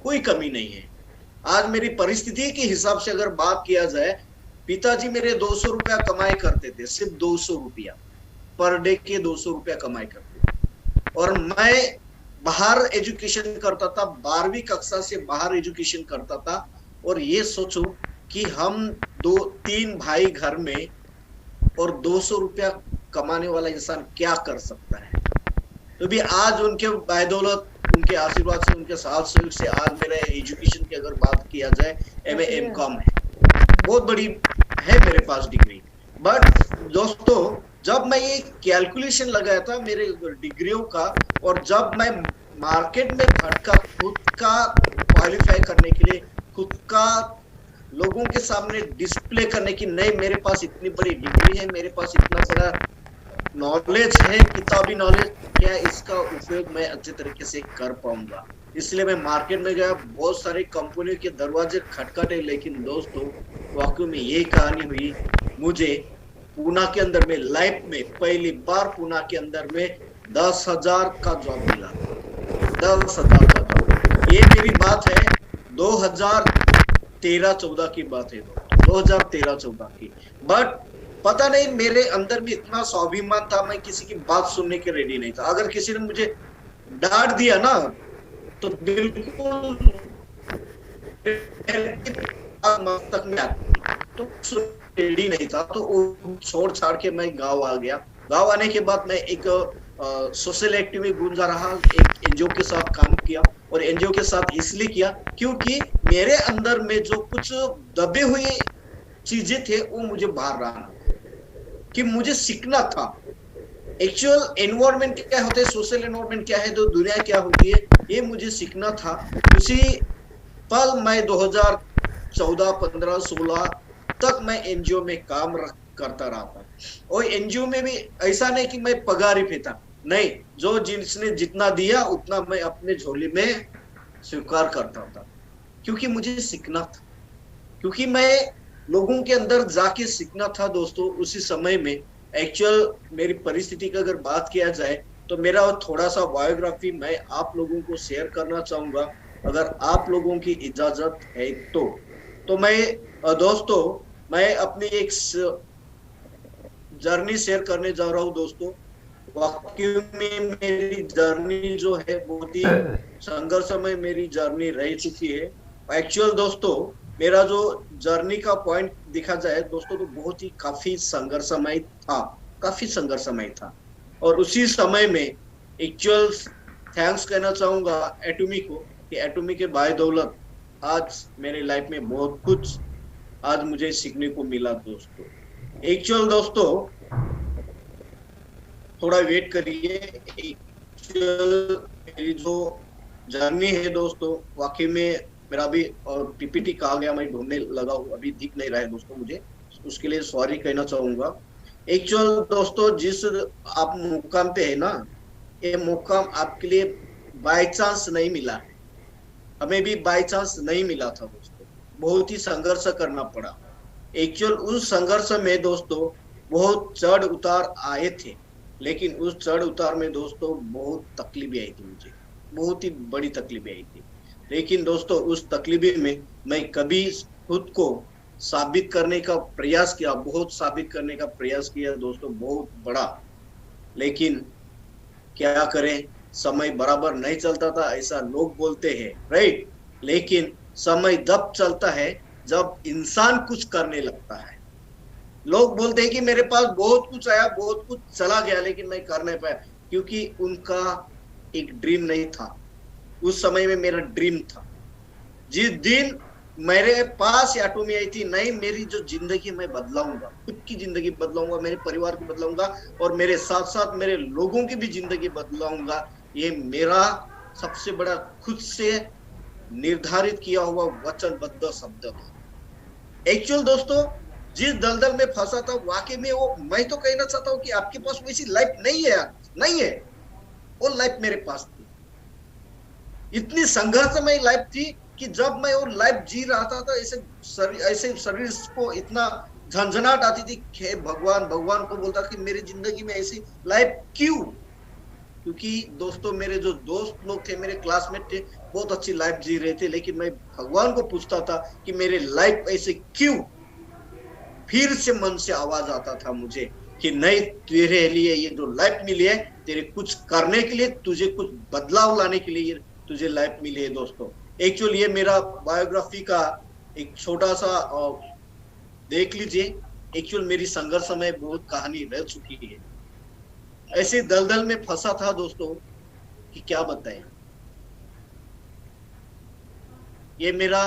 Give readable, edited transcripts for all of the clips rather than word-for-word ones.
कोई कमी नहीं है। आज मेरी परिस्थिति के हिसाब से अगर बात किया जाए, पिताजी मेरे 200 रुपया कमाई करते थे, सिर्फ 200 रुपया पर डे के 200 रुपया कमाई करते थे। और मैं बाहर एजुकेशन करता था, 12वीं कक्षा से बाहर एजुकेशन करता था। और ये सोचो कि हम दो तीन भाई घर में, और 200 रुपया कमाने वाला इंसान क्या कर सकता है। तो भी आज उनके बदौलत, उनके आशीर्वाद से, उनके साथ सहयोग से आज मेरे एजुकेशन की अगर बात किया जाए, एमए एमकॉम है, बहुत बड़ी है मेरे पास डिग्री। बट दोस्तों, जब मैं ये कैलकुलेशन लगाया था मेरे डिग्रियों का, और जब मैं मार्केट में भटका खुद का क्वालिफाई करने के लिए, खुद का लोगों के सामने डिस्प्ले करने की, नहीं मेरे पास इतनी बड़ी डिग्री है, मेरे पास इतना बड़ा नॉलेज है, किताबी नॉलेज, क्या इसका उपयोग मैं अच्छे तरीके से कर पाऊंगा। इसलिए मैं मार्केट में गया, बहुत सारी कंपनियों के दरवाजे खटखटे, लेकिन दोस्तों वाकई में यही कहानी हुई। मुझे पूना के अंदर में लाइफ में पहली बार पूना के अंदर में 10,000 का जॉब मिला। 10,000 का जॉब, ये मेरी बात है 2013-14 की बात है, 2013-14 की। बट पता नहीं मेरे अंदर भी इतना स्वाभिमान था, मैं किसी की बात सुनने के रेडी नहीं था। अगर किसी ने मुझे डांट दिया ना, तो बिल्कुल मस्तक में आती, तो रेडी नहीं था। तो छोड़ छाड़ के मैं गांव आ गया। गांव आने के बाद मैं एक सोशल एक्टिविटी गूंजा रहा, एक एनजीओ के साथ काम किया। और एनजीओ के साथ इसलिए किया क्योंकि मेरे अंदर में जो कुछ दबे हुए चीजें थे वो मुझे बाहर लाना, कि मुझे सीखना था। एक्चुअल एनवायरमेंट क्या होता है, सोशल एनवायरमेंट क्या है, तो दुनिया क्या होती है, ये मुझे सीखना था। उसी पल मैं 2014, 15, 16 तक मैं एनजीओ में काम करता रहा था। और एनजीओ में भी ऐसा नहीं कि मैं पगार ही पे था, नहीं, जो जिसने जितना दिया उतना मैं अपने झोली में स्वीकार करता था, क्योंकि मुझे सीखना था, क्योंकि मैं लोगों के अंदर जाके सीखना था। दोस्तों उसी समय में एक्चुअल मेरी परिस्थिति की अगर बात किया जाए, तो मेरा थोड़ा सा बायोग्राफी मैं आप लोगों को शेयर करना चाहूंगा, अगर आप लोगों की इजाजत है तो मैं दोस्तों, मैं अपनी एक जर्नी शेयर करने जा रहा हूँ दोस्तों। वाकई में मेरी जर्नी जो है बहुत ही संघर्षमय मेरी जर्नी रह चुकी है। एक्चुअल दोस्तों, मेरा जो जर्नी का पॉइंट दिखा जाए दोस्तों, तो बहुत ही काफी संघर्षमय था, काफी संघर्षमय था। और उसी समय में एक्चुअल थैंक्स कहना चाहूंगा एटोमी को, कि एटोमी के बदौलत आज मेरे लाइफ में बहुत कुछ आज मुझे सीखने को मिला दोस्तों। एक्चुअल दोस्तों, थोड़ा वेट करिए। एक्चुअल मेरी जो जर्नी है दोस्तों, वाकई में मेरा भी और पीपीटी कहा गया, मैं ढूंढने लगा हूँ, अभी दिख नहीं रहा है दोस्तों मुझे, उसके लिए सॉरी कहना चाहूंगा। एक्चुअल दोस्तों, जिस आप मुकाम पे है ना, ये मुकाम आपके लिए बाय चांस नहीं मिला है, हमें भी बाय चांस नहीं मिला था दोस्तों, बहुत ही संघर्ष करना पड़ा। एक्चुअल उस संघर्ष में दोस्तों बहुत चढ़ उतार आए थे, लेकिन उस चढ़ उतार में दोस्तों बहुत तकलीफें आई थी मुझे, बहुत ही बड़ी तकलीफें आई थी। लेकिन दोस्तों उस तकलीफे में मैं कभी खुद को साबित करने का प्रयास किया, बहुत साबित करने का प्रयास किया दोस्तों, बहुत बड़ा। लेकिन क्या करें, समय बराबर नहीं चलता था, ऐसा लोग बोलते हैं, राइट। लेकिन समय तब चलता है जब इंसान कुछ करने लगता है। लोग बोलते हैं कि मेरे पास बहुत कुछ आया, बहुत कुछ चला गया, लेकिन मैं कर नहीं पाया, क्योंकि उनका एक ड्रीम नहीं था। उस समय में मेरा ड्रीम था, जिस दिन मेरे पास एटोमी आई थी, नहीं मेरी जो जिंदगी मैं बदलाऊंगा, खुद की जिंदगी बदलाऊंगा, मेरे परिवार को बदलाऊंगा, और मेरे साथ साथ मेरे लोगों की भी जिंदगी बदलाऊंगा, ये मेरा सबसे बड़ा खुद से निर्धारित किया हुआ वचनबद्ध शब्द था। एक्चुअल दोस्तों, जिस दलदल में फंसा था, वाकई में वो, मैं तो कहना चाहता हूँ कि आपके पास वैसी लाइफ नहीं है यार, नहीं है। वो लाइफ मेरे पास थी, इतनी संघर्षमय लाइफ थी कि जब मैं वो लाइफ जी रहा था तो ऐसे शरीर को इतना झंझनाहट आती थी कि भगवान भगवान को बोलता कि मेरी जिंदगी में ऐसी लाइफ क्यों। क्योंकि दोस्तों मेरे जो दोस्त लोग थे, मेरे क्लासमेट थे, बहुत अच्छी लाइफ जी रहे थे, लेकिन मैं भगवान को पूछता था कि मेरे लाइफ ऐसे क्यों। फिर से मन से आवाज आता था मुझे कि नहीं, तेरे लिए ये जो लाइफ मिली है, तेरे कुछ करने के लिए, तुझे कुछ बदलाव लाने के लिए तुझे लाइफ मिली है दोस्तों। एक्चुअली ये मेरा बायोग्राफी का एक छोटा सा देख लीजिए। एक्चुअल मेरी संघर्ष में बहुत कहानी रह चुकी है। ऐसे दलदल में फंसा था दोस्तों कि क्या बताएं। ये मेरा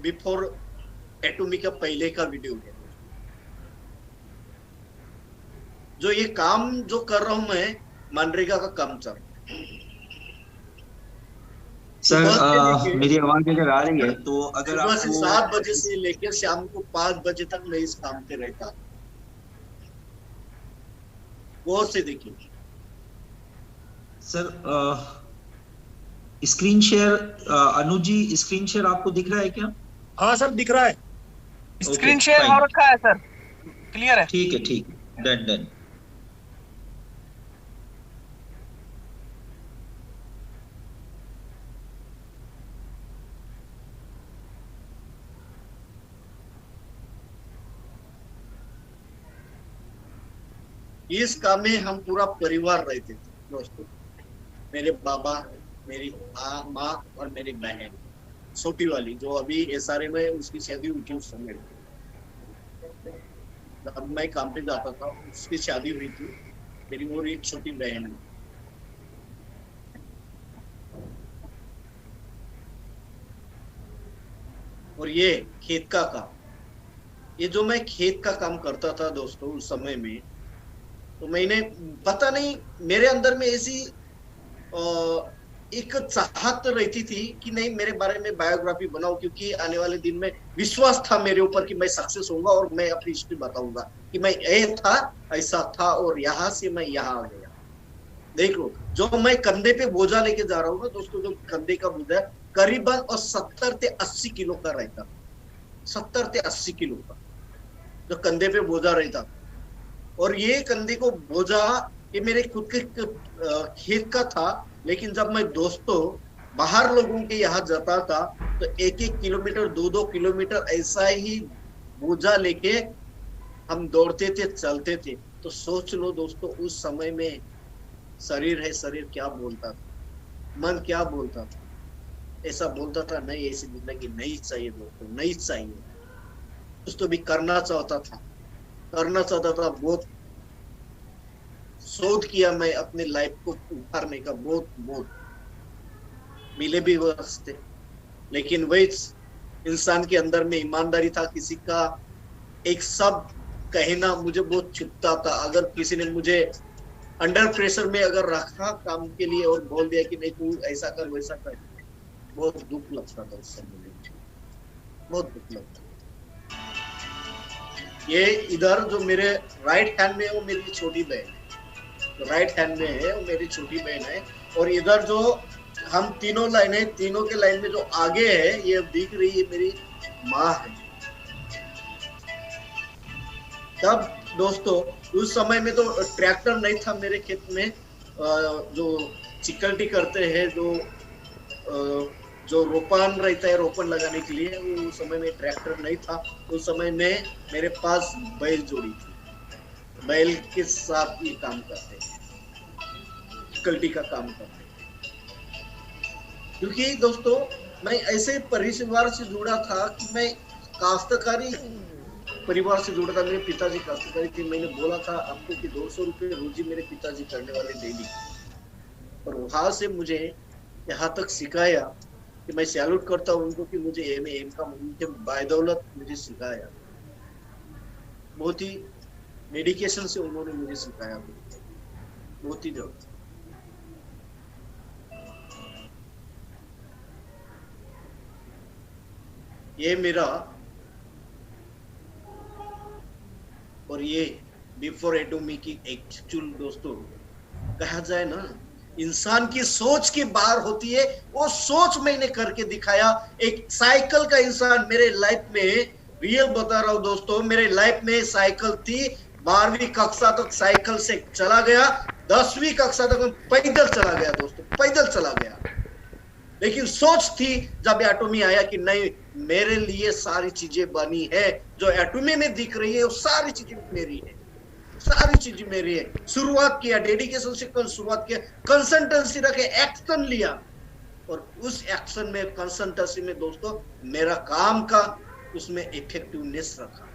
बिफोर एटॉमिक का पहले का वीडियो है। जो ये काम जो कर रहा हूं मैं, मनरेगा का काम चल रहा है। सर मेरी आवाज अगर आ रही है तो अगर सुबह से आपको 7 बजे से लेकर शाम को 5 बजे तक मैं इस काम पे रहता। गौर से देखिए सर। स्क्रीन शेयर अनुज जी, स्क्रीन शेयर आपको दिख रहा है क्या? हाँ सर दिख रहा है, स्क्रीन शेयर हो रखा है सर, क्लियर है। ठीक है, ठीक है, डन डन। इस काम में हम पूरा परिवार रहते थे दोस्तों। मेरे बाबा, मेरी माँ और मेरी बहन छोटी वाली जो अभी एसआरए में, उसकी शादी हुई थी उस समय। जब मैं काम पे जाता था उसकी शादी हुई थी, मेरी वो एक छोटी बहन है। और ये खेत का काम, ये जो मैं खेत का काम करता था दोस्तों उस समय में, तो मैंने पता नहीं मेरे अंदर में ऐसी एक चाहत रहती थी कि नहीं मेरे बारे में बायोग्राफी बनाओ, क्योंकि आने वाले दिन में विश्वास था मेरे ऊपर कि मैं सक्सेस होऊंगा और मैं अपनी हिस्ट्री बताऊंगा कि मैं ये था, ऐसा था और यहाँ से मैं यहाँ आ गया। देख लो, जो मैं कंधे पे बोझा लेके जा रहा हूँ ना दोस्तों, जो कंधे का बोझा करीबन और 70 से 80 किलो का रहता, 70 से 80 किलो का जो कंधे पे बोझा रहता। और ये कंधे को बोझा ये मेरे खुद के खेत का था, लेकिन जब मैं दोस्तों बाहर लोगों के यहाँ जाता था तो 1-1 किलोमीटर 2-2 किलोमीटर ऐसा ही बोझा लेके हम दौड़ते थे, चलते थे। तो सोच लो दोस्तों, उस समय में शरीर है, शरीर क्या बोलता था, मन क्या बोलता था। ऐसा बोलता था नहीं, ऐसी जिंदगी नहीं चाहिए दोस्तों, नहीं चाहिए। कुछ तो भी करना चाहता था, करना चाहता था। बहुत शोध किया मैं अपने लाइफ को उतारने का, बहुत मिले भी वो रास्ते, लेकिन वही इंसान के अंदर में ईमानदारी था। किसी का एक शब्द कहना मुझे बहुत चुभता था। अगर किसी ने मुझे अंडर प्रेशर में अगर रखा काम के लिए और बोल दिया कि नहीं तू ऐसा कर वैसा कर, बहुत दुख लगता था उस समय मुझे, बहुत दुख लगता। ये इधर जो मेरे राइट हैंड में है वो मेरी छोटी बहन है, राइट हैंड में है वो मेरी छोटी बहन है। और इधर जो हम तीनों लाइन है, तीनों के लाइन में जो आगे है ये दिख रही है मेरी माँ है। तब दोस्तों उस समय में तो ट्रैक्टर नहीं था मेरे खेत में, जो चिकल्टी करते हैं, जो रोपन रहता है, रोपन लगाने के लिए, उस समय में ट्रैक्टर नहीं था। उस समय में मेरे पास बैल जोड़ी थी, बैल के साथ ये काम करते, चिकल्टी का काम करते। क्योंकि दोस्तों मैं ऐसे परिवार से जुड़ा था कि मैं काश्तकारी परिवार से जुड़ा था। मेरे पिताजी काश्तकारी थे। मैंने बोला था आपको कि 200 रुपये रोजी मेरे पिताजी करने वाले डेली। और वहां से मुझे यहाँ तक सिखाया कि मैं सैल्यूट करता हूँ उनको कि मुझे एम का उनके बायदौलत मुझे सिखाया। बहुत ही डेडिकेशन से उन्होंने मुझे सिखाया, बहुत ही जरूर। ये मेरा और ये बिफोर एटॉमिक की एक्चुअल दोस्तों कहा जाए ना, इंसान की सोच की बाहर होती है। वो सोच मैंने करके दिखाया। एक साइकिल का इंसान मेरे लाइफ में, रियल बता रहा हूं दोस्तों, मेरे लाइफ में साइकिल थी। 12वीं कक्षा तक साइकिल से चला गया, 10वीं कक्षा तक पैदल चला गया दोस्तों, पैदल चला गया। लेकिन सोच थी जब एटॉमी आया कि नहीं, मेरे लिए सारी चीजें बनी है, जो एटॉमी में दिख रही है वो सारी चीजें मेरी है, सारी चीजें मेरी है। शुरुआत किया, डेडिकेशन से शुरुआत किया, कंसल्टेंसी रखे, एक्शन लिया, और उस एक्शन में, कंसल्टेंसी में दोस्तों, मेरा काम का उसमें इफेक्टिवनेस रखा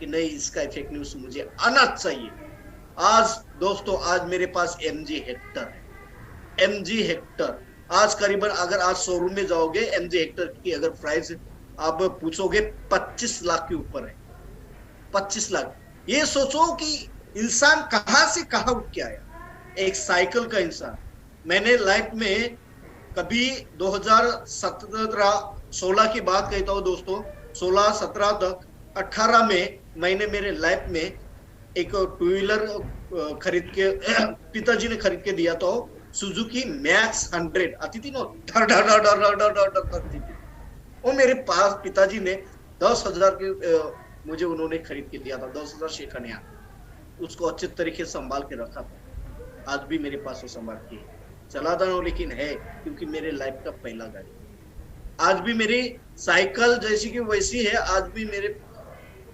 कि नहीं, इसका इफेक्टिवनेस मुझे आना चाहिए। आज दोस्तों, आज मेरे पास MG हेक्टर है, MG हेक्टर। आज करीबन अगर आज शोरूम में जाओगे, MG हेक्टर की अगर प्राइस आप पूछोगे 25 लाख के ऊपर है, 25 लाख। ये सोचो कि इंसान कहां से कहां उठ के आया, एक साइकिल का इंसान। मैंने लाइफ में कभी 2017-16 की बात कहता हूँ दोस्तों, 16-17 तक 18 में मैंने मेरे लाइफ में एक टू व्हीलर खरीद के पिताजी ने खरीद के दिया था, सुजुकी मैक्स 100 आती थी ना, डर डर डर डर डर डर डर करती थी। वो मेरे पास पिताजी ने 10,000 के मुझे उन्होंने खरीद के दिया था, 10,000 शेखनिया। उसको अच्छे तरीके से संभाल के रखा था, आज भी मेरे पास वो संभाल के चलाता हूँ, लेकिन है क्योंकि मेरे लाइफ का पहला गाड़ी। आज भी मेरी साइकिल जैसी की वैसी है, आज भी मेरे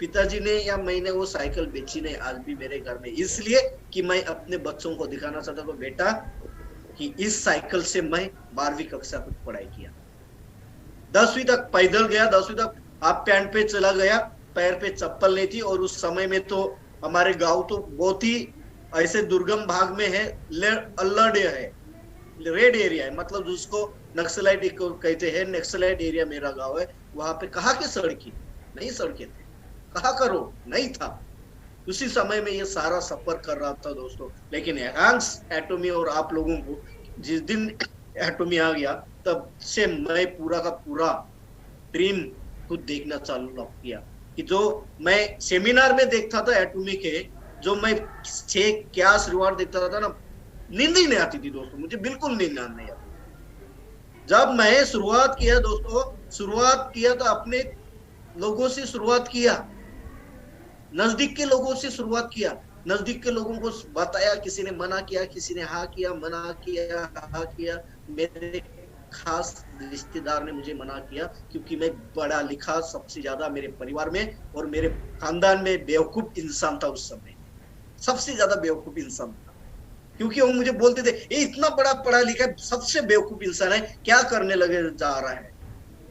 पिताजी ने या मैंने वो साइकिल बेची नहीं, आज भी मेरे घर में, इसलिए कि मैं अपने बच्चों को दिखाना चाहता हूँ बेटा कि इस साइकिल से मैं 12वीं कक्षा तक पढ़ाई किया, 10वीं तक पैदल गया, 10वीं तक हाफ पैंट पे चला गया, पैर पे चप्पल नहीं थी। और उस समय में तो हमारे गांव तो बहुत ही ऐसे दुर्गम भाग में है, अलर्ट है, रेड एरिया है, मतलब जिसको नक्सलाइट कहते हैं, नक्सलाइट एरिया मेरा गांव है। वहां पे कहा के सड़की नहीं, सड़के थे, कहा करो नहीं था। उसी समय में ये सारा सफर कर रहा था दोस्तों। लेकिन एटॉमी और आप लोगों को जिस दिन एटॉमी आ गया, तब से मैं पूरा का पूरा ड्रीम खुद देखना चालू किया कि जो मैं सेमिनार में देखता था एटॉमी के, जो मैं क्या शुरुआत देखता था ना, नींद ही नहीं आती थी दोस्तों, मुझे बिल्कुल नींद नहीं आती। जब मैं शुरुआत किया दोस्तों, शुरुआत किया तो अपने लोगों से शुरुआत किया, नजदीक के लोगों से शुरुआत किया, नजदीक के लोगों को बताया, किसी ने मना किया, किसी ने हाँ किया, मना किया, हाँ किया। मेरे खास रिश्तेदार ने मुझे मना किया क्योंकि मैं पढ़ा लिखा सबसे ज्यादा मेरे परिवार में और मेरे खानदान में बेवकूफ इंसान था। उस समय सबसे ज्यादा बेवकूफ इंसान था, क्योंकि वो मुझे बोलते थे ये इतना बड़ा पढ़ा लिखा सबसे बेवकूफ इंसान है, क्या करने लगे जा रहा है,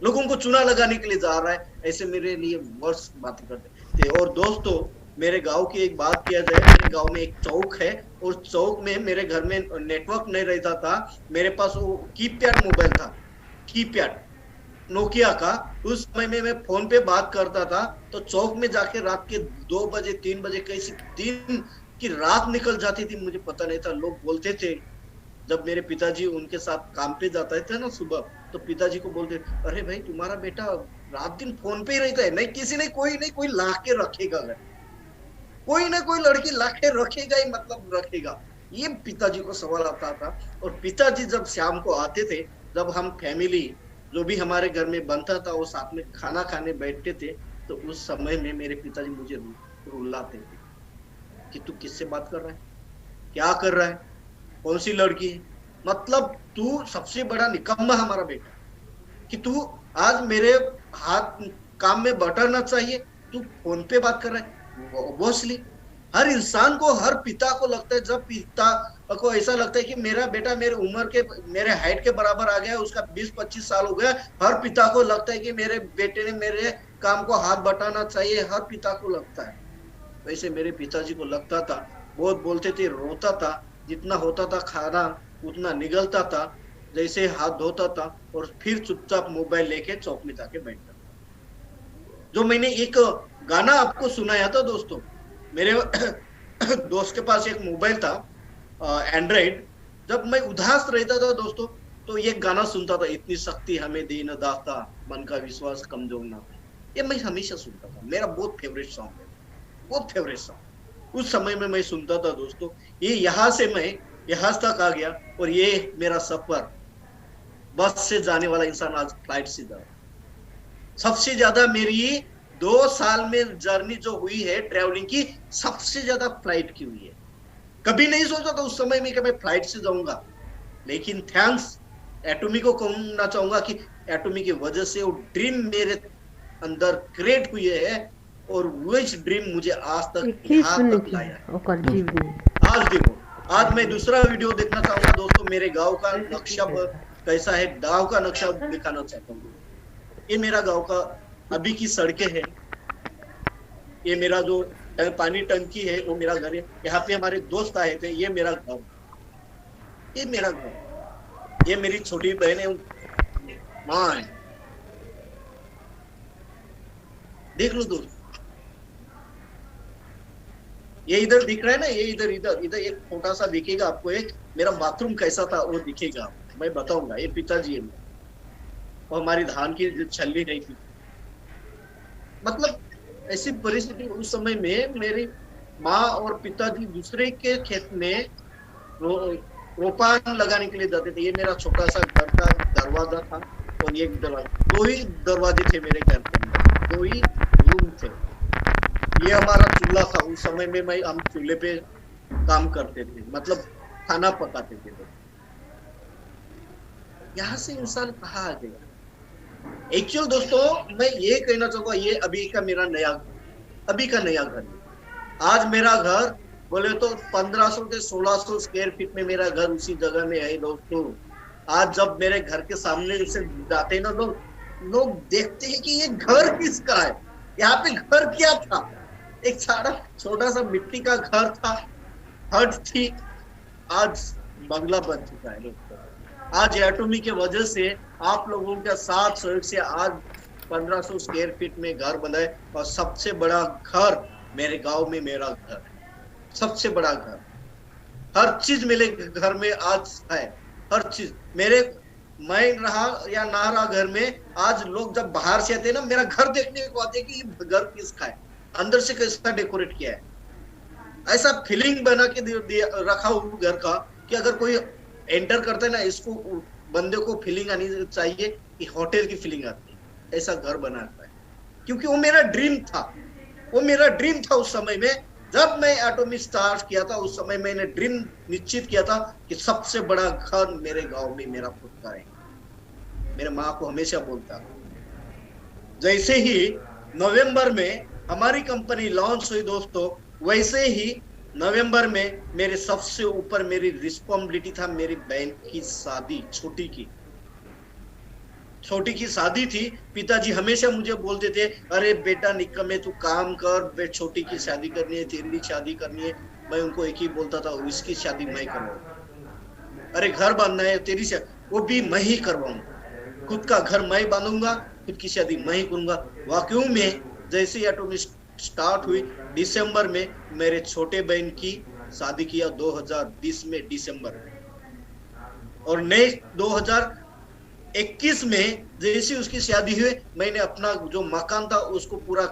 लोगों को चुना लगाने के लिए जा रहा है, ऐसे मेरे लिए वर्ष बातें करते थे। और दोस्तों, मेरे गांव की एक बात किया जाए, मेरे गांव में एक चौक है, और चौक में मेरे घर में नेटवर्क नहीं रहता था। मेरे पास वो कीपैड मोबाइल था, कीपैड नोकिया का। उस समय में मैं फोन पे बात करता था तो चौक में जाके रात के 2 बजे 3 बजे कैसी दिन की रात निकल जाती थी मुझे पता नहीं था। लोग बोलते थे, जब मेरे पिताजी उनके साथ काम पे जाते थे ना सुबह, तो पिताजी को बोलते, अरे भाई तुम्हारा बेटा रात दिन फोन पे ही रहता है, नहीं किसी ने कोई ला के रखेगा, कोई ना कोई लड़की ला के रखेगा ही, मतलब रखेगा। ये पिताजी को सवाल आता था। और पिताजी जब शाम को आते थे, जब हम फैमिली जो भी हमारे घर में बनता था वो साथ में खाना खाने बैठते थे, तो उस समय में मेरे पिताजी मुझे रुलाते थे कि तू किससे बात कर रहा है, क्या कर रहा है, कौन सी लड़की है, मतलब तू सबसे बड़ा निकम्मा हमारा बेटा, कि तू आज मेरे हाथ काम में बटरना चाहिए, तू फोन पे बात कर रहा है। ऑब्वियसली हर इंसान को, हर पिता को लगता है, जब पिता को ऐसा लगता है कि मेरा बेटा मेरे उम्र के, मेरे हाइट के बराबर आ गया, उसका 20-25 साल हो गया, हर पिता को लगता है कि मेरे बेटे ने मेरे काम को हाथ बटाना चाहिए, हर पिता को लगता है। वैसे मेरे पिताजी को लगता था, बहुत बोलते थे, रोता था, जितना होता था खाना उतना निगलता था, जैसे हाथ धोता था और फिर चुपचाप मोबाइल लेके चौक में जाके बैठता। जो मैंने एक गाना आपको सुनाया था दोस्तों, मेरे दोस्त के पास एक मोबाइल था एंड्रॉइड, जब मैं उदास रहता था दोस्तों तो ये गाना सुनता था, इतनी शक्ति हमें दे न दाता, मन का विश्वास कमजोर ना। ये मैं हमेशा सुनता था, मेरा बहुत फेवरेट सॉन्ग है, बहुत फेवरेट सॉन्ग। उस समय में मैं सुनता था दोस्तों। ये यहाँ से मैं यहाँ तक आ गया, और ये मेरा सफर, बस से जाने वाला इंसान आज फ्लाइट से जा रहा है। सबसे ज्यादा मेरी 2 साल में जर्नी जो हुई है ट्रैवलिंग की, सबसे ज्यादा फ्लाइट की हुई है। कभी नहीं सोचा था उस समय में कि मैं फ्लाइट से जाऊंगा, लेकिन थैंक्स एटॉमी को कहना चाहूंगा कि एटॉमी की वजह से वो ड्रीम मेरे अंदर क्रिएट हुई है और वो ड्रीम मुझे आज तक यहाँ तक लाया है। आज देखो, आज मैं दूसरा वीडियो देखना चाहूंगा दोस्तों। मेरे गांव का नक्शा कैसा है, गांव का नक्शा दिखाना चाहता हूँ। ये मेरा गांव का अभी की सड़कें है, ये मेरा जो पानी टंकी है वो मेरा घर है। यहाँ पे हमारे दोस्त आए थे, ये मेरा गाँव, ये मेरा गाँव, ये मेरी छोटी बहन है, माँ है। देख लो दोस्त, ये इधर दिख रहा है ना, ये इधर इधर इधर एक छोटा सा दिखेगा आपको, एक मेरा बाथरूम कैसा था वो दिखेगा, मैं बताऊंगा। ये पिताजी है और हमारी धान की छल्ली नहीं थी। मतलब ऐसी परिस्थिति उस समय में मेरी माँ और पिताजी दूसरे के खेत में रोपान लगाने के लिए जाते थे। ये मेरा छोटा सा घर का दरवाजा था और ये दरवाजा, दो ही दरवाजे थे मेरे घर के, दो ही रूम थे। ये हमारा चूल्हा था। उस समय में हम चूल्हे पे काम करते थे, मतलब खाना पकाते थे। यहाँ से इंसान कहाँ आ गया? एक्चुअल दोस्तों मैं ये कहना चाहूंगा, ये अभी का मेरा अभी का नया घर है। आज मेरा घर बोले तो 1500 से 1600 स्क्वायर फीट में मेरा घर उसी जगह में है दोस्तों। आज जब मेरे घर के सामने से जाते हैं ना लोग देखते हैं कि ये घर किसका है, यहाँ पे घर क्या था। एक सारा छोटा सा मिट्टी का घर था, हट थी, आज बंगला बन चुका है दोस्तों। आज एटॉमी के वजह से आप लोगों के साथ सहयोग से आज 1500 स्क्वायर फीट में घर बना है और सबसे बड़ा घर मेरे गांव में मेरा घर है। सबसे बड़ा घर, हर चीज मेरे घर में आज है, हर चीज मेरे, मैं रहा या ना रहा घर में, आज लोग जब बाहर से आते हैं ना मेरा घर देखने को आते हैं कि ये घर किसका है, अंदर से कैसा डेकोरेट किया है। ऐसा फीलिंग बना के रखा हुआ घर का कि अगर कोई एंटर करता है ना, इसको बंदे को फीलिंग आनी चाहिए कि होटल की फीलिंग आती है। ऐसा घर बनाता है क्योंकि वो मेरा ड्रीम था, वो मेरा ड्रीम था। उस समय में जब मैं एटॉमी स्टार्ट किया था, उस समय मैंने ड्रीम निश्चित किया था कि सबसे बड़ा घर मेरे गांव में मेरा खुद का है। मेरे माँ को हमेशा बोलता, जैसे ही नवंबर में हमारी कंपनी लॉन्च हुई दोस्तों, वैसे ही नवंबर में मेरे सबसे ऊपर मेरी रिस्पॉन्सिबिलिटी था मेरी बहन की शादी, छोटी की शादी थी। पिताजी हमेशा मुझे बोलते थे, अरे बेटा निकम्मे तू काम कर, छोटी की शादी करनी है, तेरी शादी करनी है। मैं उनको एक ही बोलता था, इसकी शादी मैं करवाऊंगा। अरे घर बांधना है, तेरी शादी वो भी मैं ही करवाऊंगा। खुद का घर मैं बांधूंगा, खुद की शादी मैं ही करूंगा। वाकई में जैसे एटॉमी स्टार्ट हुई, दिसंबर में मेरे छोटे बहन की शादी किया 2020 में दिसंबर में, और नेक्स्ट 2021 में जैसे उसकी शादी हुई, मैंने अपना जो मकान था उसको पूरा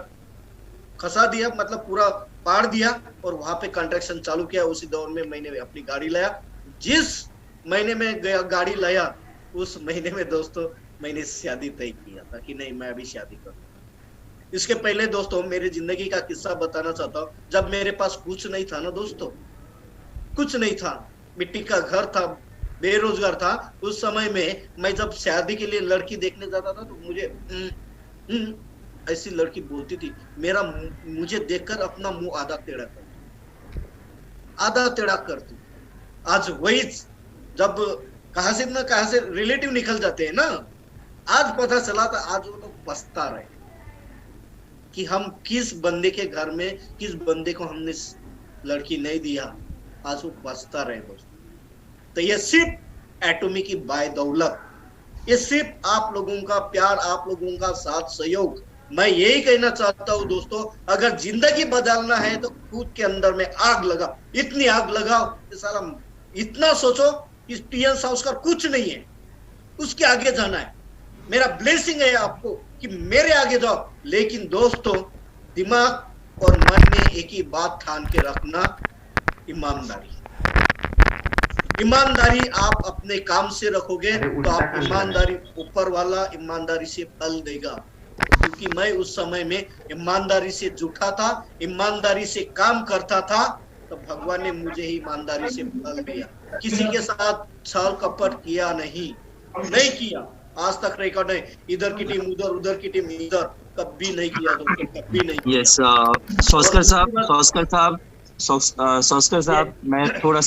खसा दिया, मतलब पूरा पाड़ दिया और वहां पे कंस्ट्रक्शन चालू किया। उसी दौर में मैंने अपनी गाड़ी लाया। जिस महीने में गाड़ी लाया उस महीने में दोस्तों मैंने शादी तय किया था कि नहीं मैं अभी शादी करूँ। इसके पहले दोस्तों मेरी जिंदगी का किस्सा बताना चाहता हूँ। जब मेरे पास कुछ नहीं था ना दोस्तों, कुछ नहीं था, मिट्टी का घर था, बेरोजगार था, उस समय में मैं जब शादी के लिए लड़की देखने जाता था तो मुझे ऐसी लड़की बोलती थी, मुझे देखकर अपना मुंह आधा टेढ़ा करती। आज वही जब कहां से रिलेटिव निकल जाते हैं ना, आज पता चला था, आज वो लोग पछता रहे कि हम किस बंदे के घर में किस बंदे को हमने लड़की नहीं दिया। आज वो पछता रहे दोस्तों। तो ये सिर्फ एटॉमी की बायदौलत, ये सिर्फ आप लोगों का प्यार, आप लोगों का साथ सहयोग। मैं यही कहना चाहता हूँ दोस्तों, अगर जिंदगी बदलना है तो खुद के अंदर में आग लगा, इतनी आग लगाओ कि साला इतना सोचो कि टीएन संस्कार कुछ नहीं है, उसके आगे जाना है। मेरा ब्लेसिंग है आपको कि मेरे आगे जाओ, लेकिन दोस्तों दिमाग और मन में एक ही बात ठान के रखना, ईमानदारी आप अपने काम से रखोगे तो आप ईमानदारी, ऊपर वाला ईमानदारी से फल देगा। क्योंकि मैं उस समय में ईमानदारी से जुटा था, ईमानदारी से काम करता था, तो भगवान ने मुझे ही ईमानदारी से फल दिया। किसी के साथ छल कपट किया नहीं, नहीं किया, आज तक रिकॉर्ड नहीं, इधर की टीम उधर, उधर की टीम इधर, कभी नहीं किया दोस्तों, कभी नहीं किया। यस सॉस्कर साहब, मैं थोड़ा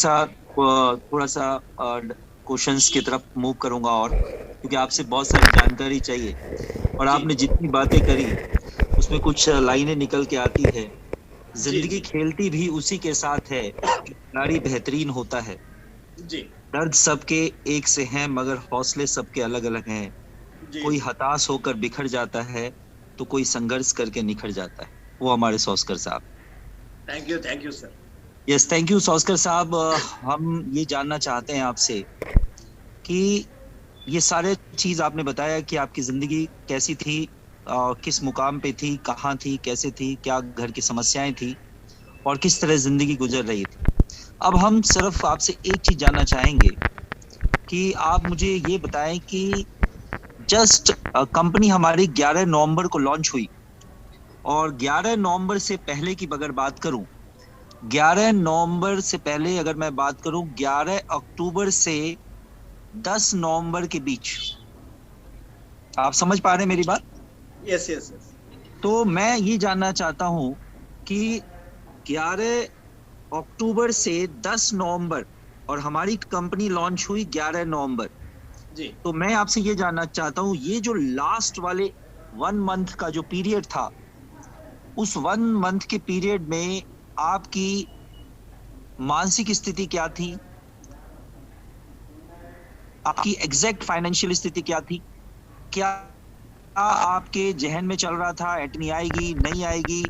सा क्वेश्चंस की तरफ मूव करूंगा, और क्योंकि आपसे बहुत सारी जानकारी चाहिए, और आपने जितनी बातें करी उसमें कुछ लाइनें निकल के आती है। जिंदगी खेलती भी उसी के साथ है, खिलाड़ी बेहतरीन होता है जी। दर्द सबके एक से हैं, मगर हौसले सबके अलग अलग हैं। कोई हताश होकर बिखर जाता है, तो कोई संघर्ष करके निखर जाता है। वो हमारे Sauskar sahab. Thank you sir. Yes, thank you Sauskar sahab. हम ये जानना चाहते हैं आपसे कि ये सारे चीज आपने बताया कि आपकी जिंदगी कैसी थी, किस मुकाम पे थी, कहाँ थी, कैसे थी, क्या घर की समस्याएं थी, और किस तरह जिंदगी गुजर रही थी। अब हम सिर्फ आपसे एक चीज जानना चाहेंगे कि आप मुझे ये बताएं कि जस्ट कंपनी हमारी 11 नवंबर को लॉन्च हुई, और 11 नवंबर से पहले की अगर बात करूं, 11 नवंबर से पहले अगर मैं बात करूं, 11 अक्टूबर से 10 नवंबर के बीच, आप समझ पा रहे हैं मेरी बात? यस। तो मैं ये जानना चाहता हूं कि 11 अक्टूबर से 10 नवंबर, और हमारी कंपनी लॉन्च हुई 11 नवंबर जी। तो मैं आपसे ये जानना चाहता हूँ, ये जो लास्ट वाले 1 मंथ का जो पीरियड था, उस 1 मंथ के पीरियड में आपकी मानसिक स्थिति क्या थी, आपकी एग्जैक्ट फाइनेंशियल स्थिति क्या थी, क्या आपके जहन में चल रहा था एटनी आएगी नहीं आएगी,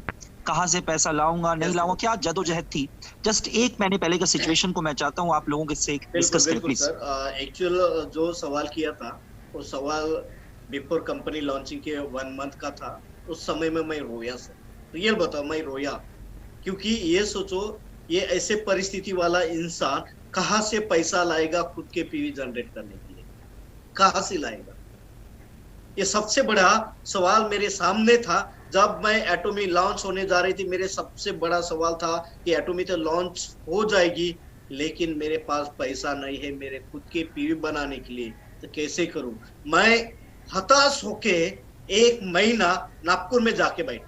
कहां से पैसा लाऊंगा नहीं लाऊंगा, क्या जदोजहद थी? जस्ट एक महीने पहले का सिचुएशन को मैं चाहता हूं आप लोगों के से डिस्कस करें प्लीज। सर, एक्चुअल जो सवाल किया था वो सवाल बिफोर कंपनी लॉन्चिंग के 1 मंथ का था। उस समय में मैं रोया सर, रियल बताओ, मैं रोया, क्योंकि ये सोचो, ये ऐसे परिस्थिति वाला इंसान कहाँ से पैसा लाएगा खुद के पीवी जनरेट करने के लिए, कहाँ से लाएगा? ये सबसे बड़ा सवाल मेरे सामने था जब मैं एटोमी लॉन्च होने जा रही थी। मेरे सबसे बड़ा सवाल था कि एटोमी तो लॉन्च हो जाएगी, लेकिन मेरे पास पैसा नहीं है मेरे खुद के पीवी बनाने के लिए, तो कैसे करूं? मैं हताश होके 1 महीना नागपुर में जाके बैठ,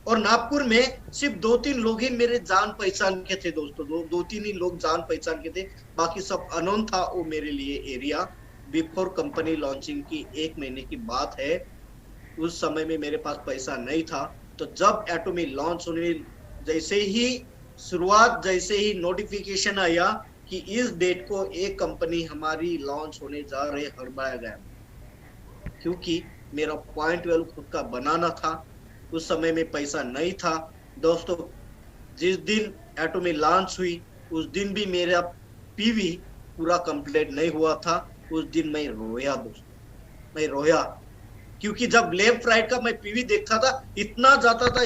और नागपुर में सिर्फ 2-3 लोग ही मेरे जान पहचान के थे दोस्तों, 2-3 ही लोग जान पहचान के थे, बाकी सब अननोन था वो मेरे लिए एरिया। बिफोर कंपनी लॉन्चिंग की 1 महीने की बात है, उस समय में मेरे पास पैसा नहीं था। तो जब एटोमी लॉन्च होने जैसे ही नोटिफिकेशन आया कि इस डेट को एक कंपनी हमारी लॉन्च होने जा रही, हड़बड़ा गया, क्योंकि मेरा पॉइंट वैल्यू खुद का बनाना था। उस समय में पैसा नहीं था दोस्तों। जिस दिन एटोमी लॉन्च हुई उस दिन भी मेरा पीवी पूरा कंप्लीट नहीं हुआ था। उस दिन मैं रोया दोस्तों, मैं रोया, क्योंकि जब लेफ्ट राइट का मैं पीवी देखता था, इतना जाता था,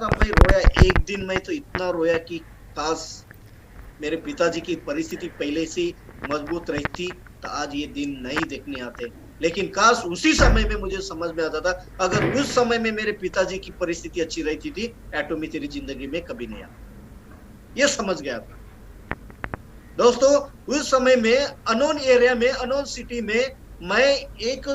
मैं रोया। एक दिन मैं तो इतना रोया कि काश मेरे पिताजी की परिस्थिति पहले से मजबूत रहती तो आज ये दिन नहीं देखने आते। लेकिन काश उसी समय में मुझे समझ में आता था, अगर उस समय में मेरे पिताजी की परिस्थिति अच्छी रहती थी, एटोमी तेरी जिंदगी में कभी नहीं आता, ये समझ गया था दोस्तों। उस समय में अननोन एरिया में, अननोन सिटी में, मैं एक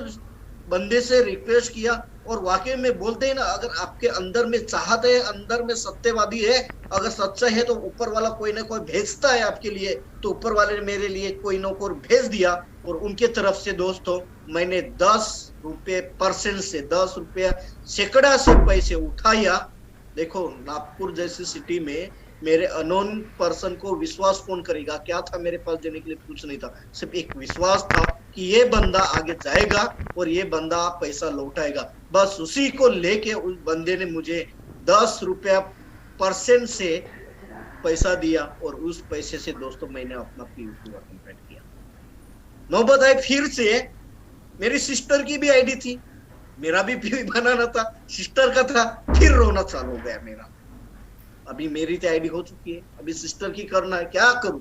बंदे से रिक्वेस्ट किया, और वाकई में बोलते हैं ना, अगर आपके अंदर में चाहत है, अंदर में सत्यवादी है, अगर सच्चा है तो ऊपर वाला कोई ना कोई भेजता है आपके लिए। तो ऊपर वाले ने मेरे लिए कोई ना कोई भेज दिया, और उनके तरफ से दोस्तों मैंने 10 रुपये % से, 10 रुपया सैकड़ा से पैसे उठाया। देखो, नागपुर जैसी सिटी में मेरे अननोन पर्सन को विश्वास कौन करेगा? क्या था मेरे पास देने के लिए? कुछ नहीं था, सिर्फ एक विश्वास था कि ये बंदा आगे जाएगा और ये बंदा पैसा लौटाएगा। बस उसी को लेके उस बंदे ने मुझे 10 रुपया % से पैसा दिया, और उस पैसे से दोस्तों मैंने अपना पीवी पूरा कंप्लीट किया। नौबत आई फिर से, मेरी सिस्टर की भी आईडी थी, मेरा भी पीवी बनाना था, सिस्टर का था, फिर रोना चालू हो गया मेरा। अभी मेरी तो आईडी हो चुकी है, अभी सिस्टर की करना है, क्या करूं?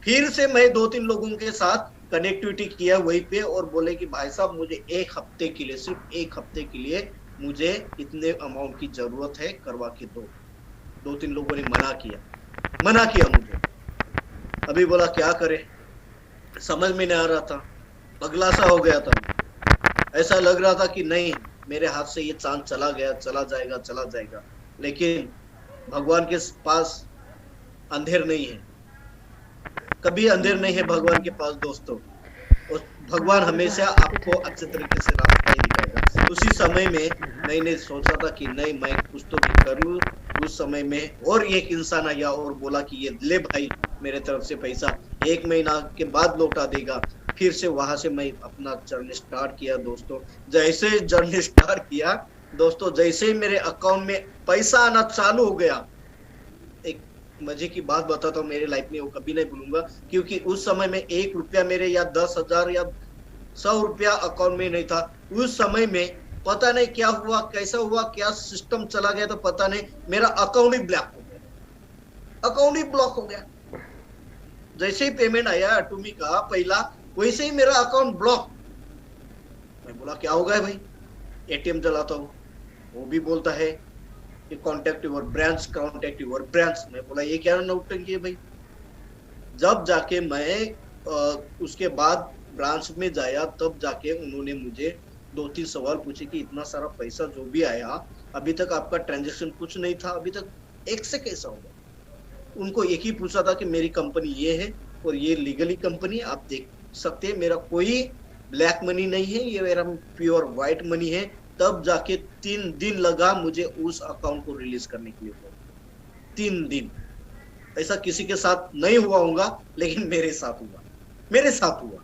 फिर से मैं 2-3 लोगों के साथ कनेक्टिविटी किया वहीं पे, और बोले कि भाई साहब मुझे 1 हफ्ते के लिए, सिर्फ 1 हफ्ते के लिए मुझे इतने अमाउंट की जरूरत है, करवा के दो। 2-3 लोगों ने मना किया मुझे। अभी बोला क्या करे, समझ में नहीं आ रहा था, पगला सा हो गया था। ऐसा लग रहा था कि नहीं, मेरे हाथ से ये चांद चला गया, चला जाएगा, चला जाएगा। लेकिन भगवान के पास अंधेर नहीं है, कभी अंधेर नहीं है भगवान के पास दोस्तों। और भगवान हमेशा आपको अच्छे तरीके से रास्ता ही दिखाएगा। उसी समय में मैंने सोचा था कि नहीं, मैं कुछ तो भी कर लूं। उस समय में और एक इंसान आया और बोला कि ये ले भाई, मेरे तरफ से पैसा 1 महीना के बाद लौटा देगा। फिर से वहां से मैं अपना जर्नी स्टार्ट किया दोस्तों। जैसे जर्नी स्टार्ट किया दोस्तों, जैसे ही मेरे अकाउंट में पैसा आना चालू हो गया, एक मजे की बात बताता हूँ, मेरे लाइफ में वो कभी नहीं भूलूंगा। क्योंकि उस समय में 1 रुपया मेरे या 10,000 या 100 रुपया अकाउंट में नहीं था। उस समय में पता नहीं क्या हुआ, कैसा हुआ, क्या सिस्टम चला गया, तो पता नहीं, मेरा अकाउंट ही ब्लॉक हो गया, अकाउंट ही ब्लॉक हो गया। जैसे ही पेमेंट आया एटॉमी का पहला, वैसे ही मेरा अकाउंट ब्लॉक। मैं बोला क्या हो गया भाई, एटीएम चलाता हूँ, वो भी बोलता है कि contact your branch, contact your branch. मैं बोला ये क्या नौटंकी है भाई। जब जाके मैं उसके बाद ब्रांच में जाया, तब जाके उन्होंने मुझे 2-3 सवाल पूछे कि इतना सारा पैसा जो भी आया, अभी तक आपका ट्रांजैक्शन कुछ नहीं था, अभी तक एक से कैसा होगा। उनको एक ही पूछा था कि मेरी कंपनी ये है और ये लीगली कंपनी, आप देख सकते हैं, मेरा कोई ब्लैक मनी नहीं है, ये मेरा प्योर व्हाइट मनी है। तब जाके 3 दिन लगा मुझे उस अकाउंट को रिलीज करने के लिए। 3 दिन। ऐसा किसी के साथ नहीं हुआ होगा, लेकिन मेरे साथ हुआ, मेरे साथ हुआ।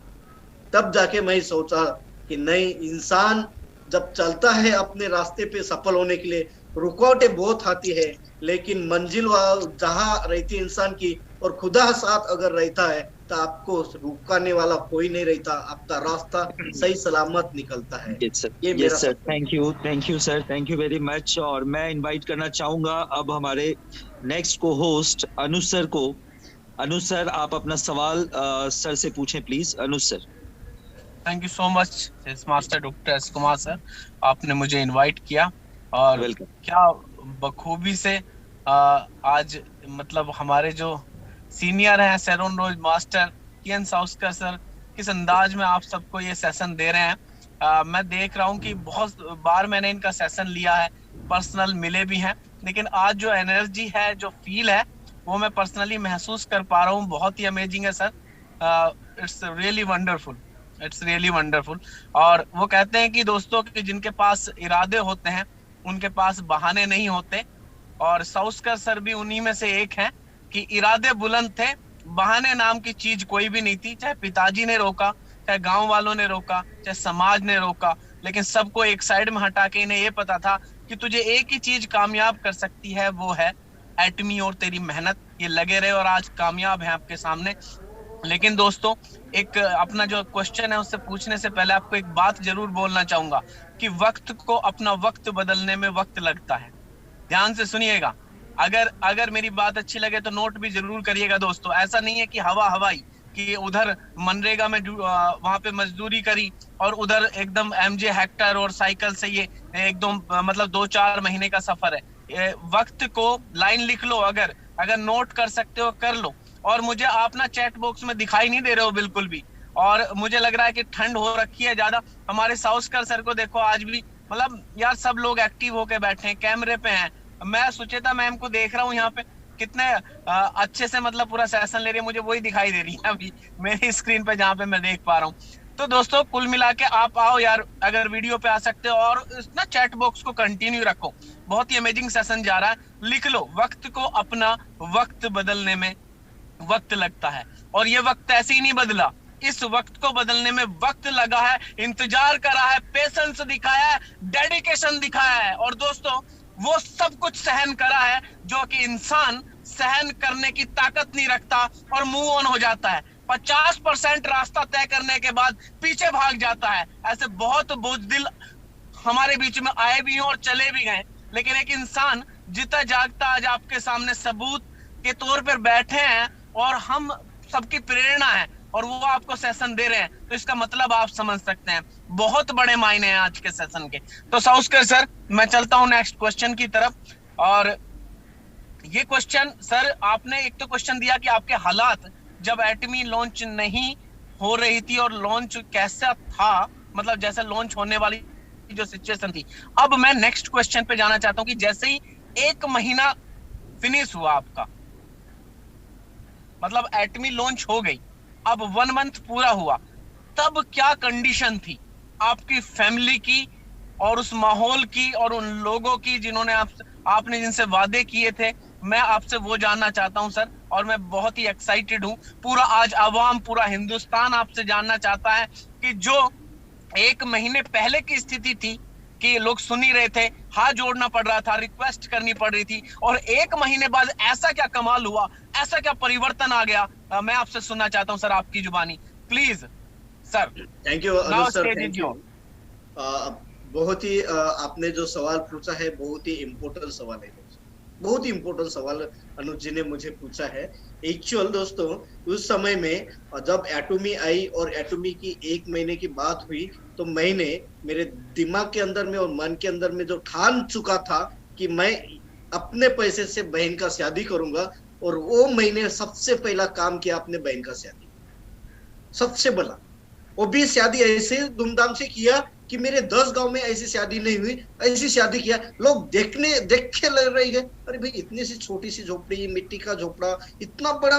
तब जाके मैं सोचा कि नहीं, इंसान जब चलता है अपने रास्ते पे सफल होने के लिए, रुकावटें बहुत आती है, लेकिन मंजिल जहां रहती है इंसान की, और खुदा साथ अगर रहता है, तो आपको रुकाने वाला कोई नहीं रहता, आपका रास्ता सही सलामत निकलता है। Yes sir, thank you sir, thank you very much. और मैं इनवाइट करना चाहूंगा अब हमारे नेक्स्ट को होस्ट अनुज सर को। अनुज सर, आप अपना सवाल सर से पूछें please. Anuj sir. Thank you so much sales master doctor S Kumar sir, आपने मुझे इनवाइट किया और वेलकम। क्या बखूबी से आज मतलब हमारे जो सीनियर हैं शेरोन रोज मास्टर, कियन साउस्कर सर, किस अंदाज में आप सबको ये सेशन दे रहे हैं। मैं देख रहा हूँ कि बहुत बार मैंने इनका सेशन लिया है, पर्सनल मिले भी हैं, लेकिन आज जो एनर्जी है, जो फील है, वो मैं पर्सनली महसूस कर पा रहा हूँ। बहुत ही अमेजिंग है sir, it's really wonderful, it's really wonderful. और वो कहते हैं कि दोस्तों कि जिनके पास इरादे होते हैं उनके पास बहाने नहीं होते, और साउस्कर सर भी उन्हीं में से एक हैं कि इरादे बुलंद थे, बहाने नाम की चीज कोई भी नहीं थी। चाहे पिताजी ने रोका, चाहे गांव वालों ने रोका, चाहे समाज ने रोका, लेकिन सबको एक साइड में हटा के इन्हें ये पता था कि तुझे एक ही चीज कामयाब कर सकती है, वो है एटमी और तेरी मेहनत। ये लगे रहे और आज कामयाब है आपके सामने। लेकिन दोस्तों, एक अपना जो क्वेश्चन है उससे पूछने से पहले आपको एक बात जरूर बोलना चाहूंगा कि वक्त को अपना वक्त बदलने में वक्त लगता है। ध्यान से सुनिएगा, अगर मेरी बात अच्छी लगे तो नोट भी जरूर करिएगा दोस्तों। ऐसा नहीं है कि हवाई कि उधर मनरेगा में वहां पे मजदूरी करी और उधर एकदम एमजे हेक्टर और साइकिल से ये एकदम मतलब 2-4 महीने का सफर है। वक्त को लाइन लिख लो, अगर नोट कर सकते हो कर लो। और मुझे आप ना चैट बॉक्स में दिखाई नहीं दे रहे हो बिल्कुल भी, और मुझे लग रहा है कि ठंड हो रखी है ज्यादा। हमारे साउस्कर सर को देखो, आज भी मतलब यार सब लोग एक्टिव होके बैठे हैं, कैमरे पे हैं। मैं सुचेता मैम को देख रहा हूँ यहाँ पे, कितने अच्छे से मतलब पूरा सेशन ले रही है, मुझे वही दिखाई दे रही है अभी मेरी स्क्रीन पे जहाँ पे मैं देख पा रहा हूँ। तो दोस्तों कुल मिला के आप आओ यार, अगर वीडियो पे आ सकते हो, और ना चैट बॉक्स को कंटिन्यू रखो। बहुत ही अमेजिंग सेशन जा रहा है। लिख लो, वक्त को अपना वक्त बदलने में वक्त लगता है, और ये वक्त ऐसे ही नहीं बदला, इस वक्त को बदलने में वक्त लगा है, इंतजार करा है, पेशेंस दिखाया है, डेडिकेशन दिखाया है, और दोस्तों वो सब कुछ सहन करा है जो कि इंसान सहन करने की ताकत नहीं रखता और मूव ऑन हो जाता है। 50% रास्ता तय करने के बाद पीछे भाग जाता है। ऐसे बहुत बुज़दिल हमारे बीच में आए भी हैं और चले भी गए, लेकिन एक इंसान जीता जागता आज आपके सामने सबूत के तौर पर बैठे हैं और हम सबकी प्रेरणा है, और वो आपको सेशन दे रहे हैं, तो इसका मतलब आप समझ सकते हैं बहुत बड़े मायने हैं आज के सेशन के। तो साउस्कर सर, मैं चलता हूं नेक्स्ट क्वेश्चन की तरफ। और ये क्वेश्चन सर, आपने एक तो क्वेश्चन दिया कि आपके हालात जब एटमी लॉन्च नहीं हो रही थी और लॉन्च कैसा था, मतलब जैसे लॉन्च होने वाली जो सिचुएशन थी। अब मैं नेक्स्ट क्वेश्चन पे जाना चाहता हूँ कि जैसे ही 1 महीना फिनिश हुआ आपका, मतलब एटमी लॉन्च हो गई, अब 1 मंथ पूरा हुआ, तब क्या कंडीशन थी आपकी फैमिली की और उस माहौल की और उन लोगों की जिन्होंने आपने जिनसे वादे किए थे? मैं आपसे वो जानना चाहता हूं सर, और मैं बहुत ही एक्साइटेड हूं। पूरा आज अवाम, पूरा हिंदुस्तान आपसे जानना चाहता है कि जो 1 महीने पहले की स्थिति थी कि लोग सुन ही रहे थे, हाथ जोड़ना पड़ रहा था, रिक्वेस्ट करनी पड़ रही थी, और 1 महीने बाद ऐसा क्या कमाल हुआ, ऐसा क्या परिवर्तन आ गया? मैं आपसे सुनना चाहता हूं सर आपकी जुबानी, please sir. Thank you Anuj sir, thank you. बहुत ही आपने जो सवाल पूछा है बहुत ही इम्पोर्टेंट सवाल है, बहुत ही इम्पोर्टेंट सवाल अनुज जी ने मुझे पूछा है। एक्चुअल दोस्तों उस समय में जब एटमी आई और एटमी की 1 महीने की बात हुई तो मैंने मेरे दिमाग के अंदर में और मन के अंदर में जो ठान चुका था कि मैं अपने पैसे से बहन का शादी करूंगा, और वो मैंने सबसे पहला काम किया अपने बहन का शादी, सबसे बड़ा। वो भी शादी ऐसे धूमधाम से किया कि मेरे 10 गांव में ऐसी शादी नहीं हुई, ऐसी शादी किया। लोग देखे लग रही है, अरे भाई इतनी सी छोटी सी झोपड़ी, मिट्टी का झोपड़ा, इतना बड़ा